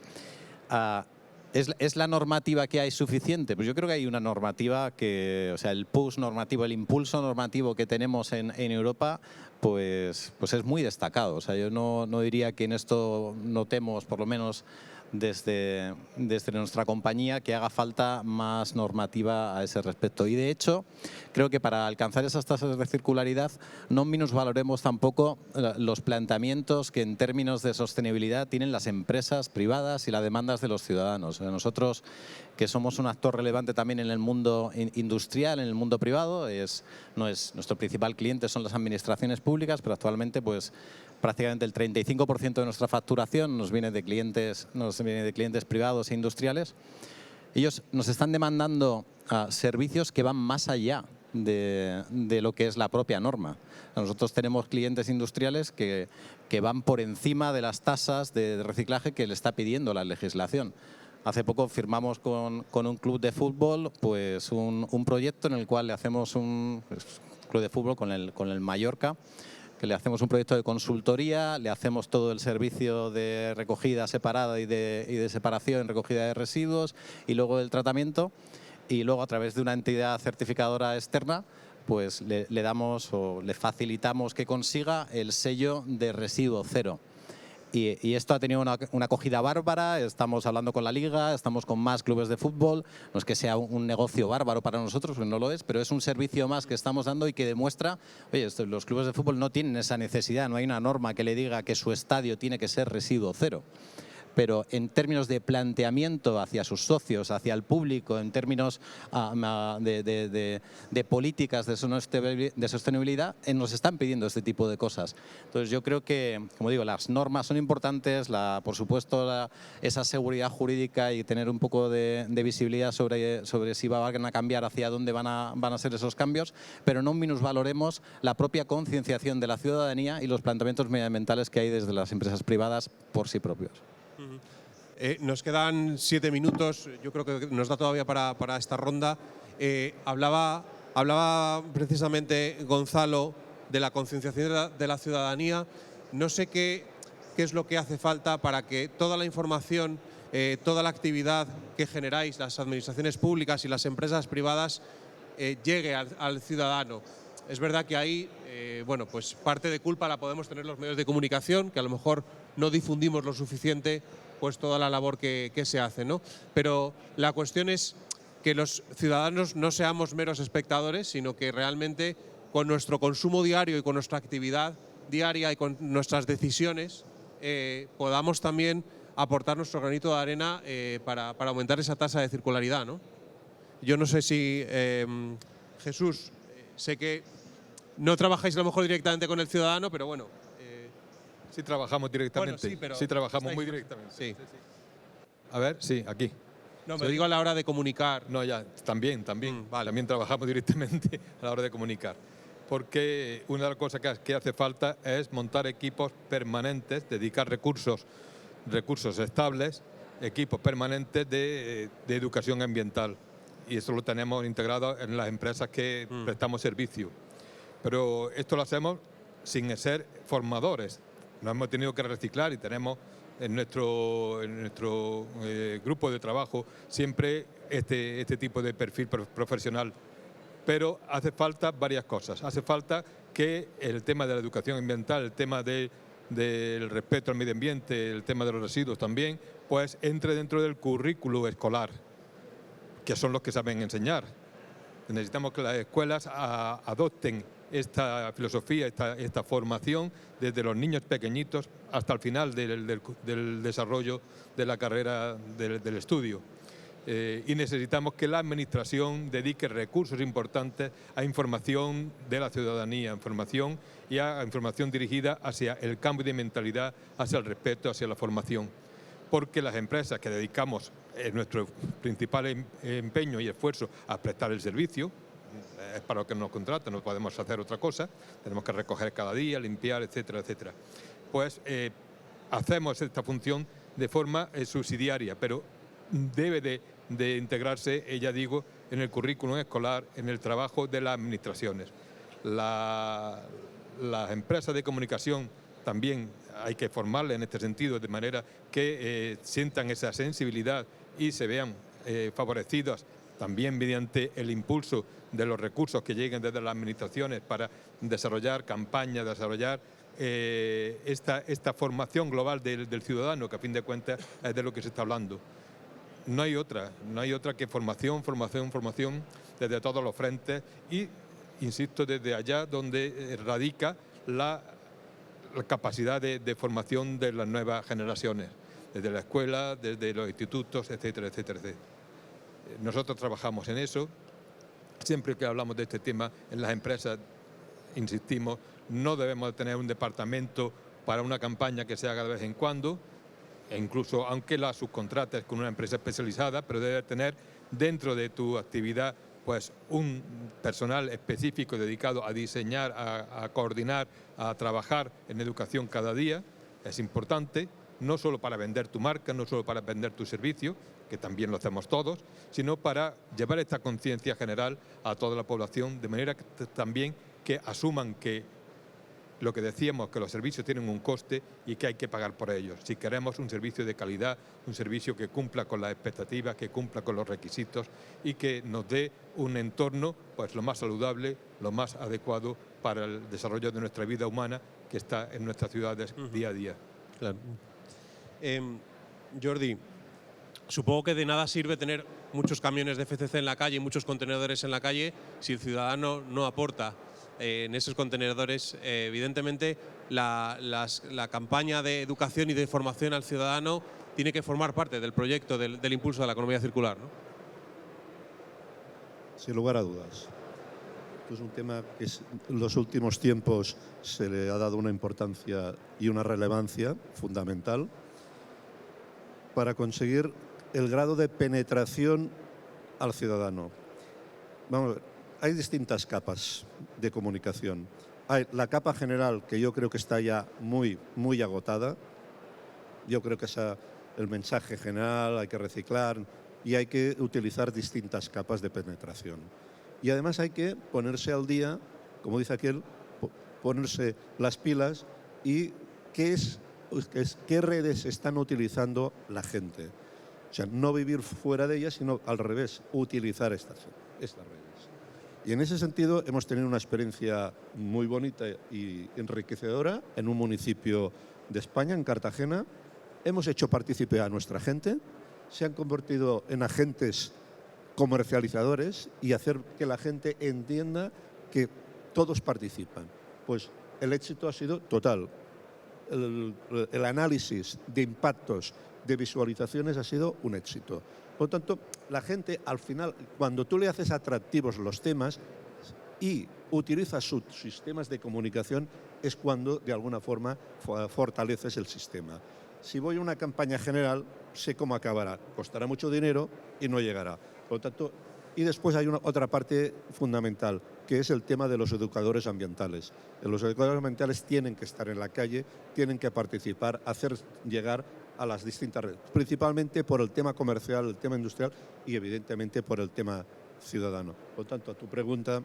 ¿Es la normativa que hay suficiente? Pues yo creo que hay una normativa o sea, el push normativo, el impulso normativo que tenemos en Europa, pues es muy destacado. O sea, yo no diría que en esto notemos, por lo menos desde nuestra compañía, que haga falta más normativa a ese respecto. Y de hecho, creo que para alcanzar esas tasas de circularidad no minusvaloremos tampoco los planteamientos que en términos de sostenibilidad tienen las empresas privadas y las demandas de los ciudadanos. Nosotros, que somos un actor relevante también en el mundo industrial, en el mundo privado, nuestro principal cliente son las administraciones públicas, pero actualmente pues prácticamente el 35% de nuestra facturación nos viene de clientes privados e industriales. Ellos nos están demandando servicios que van más allá de lo que es la propia norma. Nosotros tenemos clientes industriales que van por encima de las tasas de reciclaje que le está pidiendo la legislación. Hace poco firmamos con un club de fútbol pues un proyecto en el cual le hacemos un club de fútbol con el Mallorca, que le hacemos un proyecto de consultoría, le hacemos todo el servicio de recogida separada y de separación, recogida de residuos y luego el tratamiento. y luego a través de una entidad certificadora externa pues le damos o le facilitamos que consiga el sello de residuo cero. Y esto ha tenido una acogida bárbara, estamos hablando con la Liga, estamos con más clubes de fútbol, no es que sea un negocio bárbaro para nosotros, porque no lo es, pero es un servicio más que estamos dando y que demuestra, oye, los clubes de fútbol no tienen esa necesidad, no hay una norma que le diga que su estadio tiene que ser residuo cero. Pero en términos de planteamiento hacia sus socios, hacia el público, en términos de políticas de sostenibilidad, nos están pidiendo este tipo de cosas. Entonces yo creo que, como digo, las normas son importantes, por supuesto esa seguridad jurídica y tener un poco de visibilidad sobre si van a cambiar, hacia dónde van a ser esos cambios, pero no minusvaloremos la propia concienciación de la ciudadanía y los planteamientos medioambientales que hay desde las empresas privadas por sí propios. Nos quedan 7 minutos, yo creo que nos da todavía para esta ronda. Hablaba precisamente Gonzalo de la concienciación de la ciudadanía. No sé qué es lo que hace falta para que toda la información, toda la actividad que generáis, las administraciones públicas y las empresas privadas, llegue al ciudadano. Es verdad que ahí, bueno, pues parte de culpa la podemos tener los medios de comunicación, que a lo mejor no difundimos lo suficiente pues toda la labor que se hace, ¿no? Pero la cuestión es que los ciudadanos no seamos meros espectadores, sino que realmente con nuestro consumo diario y con nuestra actividad diaria y con nuestras decisiones podamos también aportar nuestro granito de arena para aumentar esa tasa de circularidad, ¿no? Yo no sé si, Jesús, sé que no trabajáis a lo mejor directamente con el ciudadano, pero bueno. Sí trabajamos directamente, bueno, sí, pero sí trabajamos muy directamente. Sí. A ver, sí, aquí. No, me digo a la hora de comunicar. No, ya, también. Vale. También trabajamos directamente a la hora de comunicar. Porque una de las cosas que hace falta es montar equipos permanentes, dedicar recursos estables, equipos permanentes de educación ambiental. Y eso lo tenemos integrado en las empresas que prestamos servicio. Pero esto lo hacemos sin ser formadores. Nos hemos tenido que reciclar y tenemos en nuestro grupo de trabajo siempre este tipo de perfil profesional. Pero hace falta varias cosas. Hace falta que el tema de la educación ambiental, el tema del respeto al medio ambiente, el tema de los residuos también, pues entre dentro del currículo escolar, que son los que saben enseñar. Necesitamos que las escuelas adopten esta filosofía, esta formación desde los niños pequeñitos hasta el final del desarrollo de la carrera del estudio. Y necesitamos que la administración dedique recursos importantes a información de la ciudadanía, información dirigida hacia el cambio de mentalidad, hacia el respeto, hacia la formación. Porque las empresas que dedicamos nuestro principal empeño y esfuerzo a prestar el servicio, es para lo que nos contratan, no podemos hacer otra cosa, tenemos que recoger cada día, limpiar, etcétera, etcétera. Pues hacemos esta función de forma subsidiaria, pero debe de integrarse, ya digo, en el currículum escolar, en el trabajo de las administraciones. Las empresas de comunicación también hay que formarles en este sentido, de manera que sientan esa sensibilidad y se vean favorecidas también mediante el impulso de los recursos que lleguen desde las administraciones para desarrollar campañas, desarrollar esta formación global del ciudadano, que a fin de cuentas es de lo que se está hablando. No hay otra que formación desde todos los frentes y, insisto, desde allá donde radica la capacidad de formación de las nuevas generaciones, desde la escuela, desde los institutos, etcétera, etcétera, etcétera. Nosotros trabajamos en eso. Siempre que hablamos de este tema en las empresas, insistimos, no debemos tener un departamento para una campaña que se haga de vez en cuando, e incluso aunque la subcontrates con una empresa especializada, pero debe tener dentro de tu actividad pues un personal específico dedicado a diseñar, a coordinar, a trabajar en educación cada día. Es importante, no solo para vender tu marca, no solo para vender tu servicio, que también lo hacemos todos, sino para llevar esta conciencia general a toda la población, de manera que también que asuman que lo que decíamos, que los servicios tienen un coste y que hay que pagar por ellos. Si queremos un servicio de calidad, un servicio que cumpla con las expectativas, que cumpla con los requisitos y que nos dé un entorno pues, lo más saludable, lo más adecuado para el desarrollo de nuestra vida humana que está en nuestras ciudades día a día. Claro. Jordi, supongo que de nada sirve tener muchos camiones de FCC en la calle y muchos contenedores en la calle si el ciudadano no aporta en esos contenedores. Evidentemente, la campaña de educación y de formación al ciudadano tiene que formar parte del proyecto del impulso de la economía circular, ¿no? Sin lugar a dudas. Es un tema que en los últimos tiempos se le ha dado una importancia y una relevancia fundamental para conseguir el grado de penetración al ciudadano. Vamos a ver, hay distintas capas de comunicación. Hay la capa general, que yo creo que está ya muy agotada. Yo creo que el mensaje general hay que reciclar y hay que utilizar distintas capas de penetración. Y además hay que ponerse al día, como dice aquel, ponerse las pilas y qué redes están utilizando la gente. O sea, no vivir fuera de ellas, sino al revés, utilizar estas redes. Y en ese sentido hemos tenido una experiencia muy bonita y enriquecedora en un municipio de España, en Cartagena. Hemos hecho partícipe a nuestra gente, se han convertido en agentes comercializadores y hacer que la gente entienda que todos participan. Pues el éxito ha sido total. El análisis de impactos, de visualizaciones ha sido un éxito. Por lo tanto, la gente al final, cuando tú le haces atractivos los temas y utilizas sus sistemas de comunicación, es cuando de alguna forma fortaleces el sistema. Si voy a una campaña general, sé cómo acabará. Costará mucho dinero y no llegará. Por lo tanto, y después hay otra parte fundamental, que es el tema de los educadores ambientales. Los educadores ambientales tienen que estar en la calle, tienen que participar, hacer llegar a las distintas redes, principalmente por el tema comercial, el tema industrial y evidentemente por el tema ciudadano. Por lo tanto, a tu pregunta,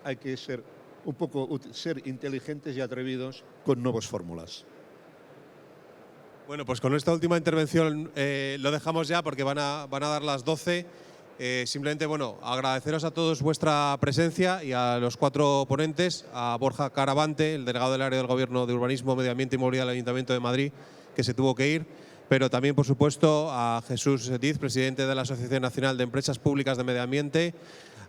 hay que ser inteligentes y atrevidos con nuevas fórmulas. Bueno, pues con esta última intervención lo dejamos ya porque van a dar las 12. Simplemente, bueno, agradeceros a todos vuestra presencia y a los 4 ponentes, a Borja Caravante, el delegado del área del Gobierno de Urbanismo, Medio Ambiente y Movilidad del Ayuntamiento de Madrid, que se tuvo que ir, pero también, por supuesto, a Jesús Diz, presidente de la Asociación Nacional de Empresas Públicas de Medio Ambiente,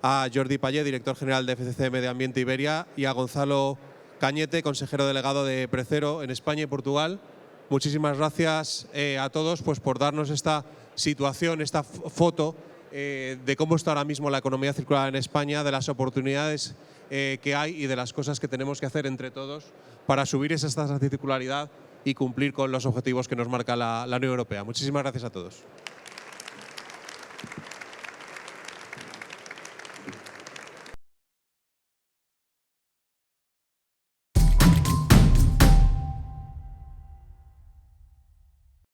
a Jordi Payet, director general de FCC Medio Ambiente Iberia, y a Gonzalo Cañete, consejero delegado de Precero en España y Portugal. Muchísimas gracias a todos pues, por darnos esta situación, esta foto de cómo está ahora mismo la economía circular en España, de las oportunidades que hay y de las cosas que tenemos que hacer entre todos para subir esas tasas de circularidad y cumplir con los objetivos que nos marca la Unión Europea. Muchísimas gracias a todos.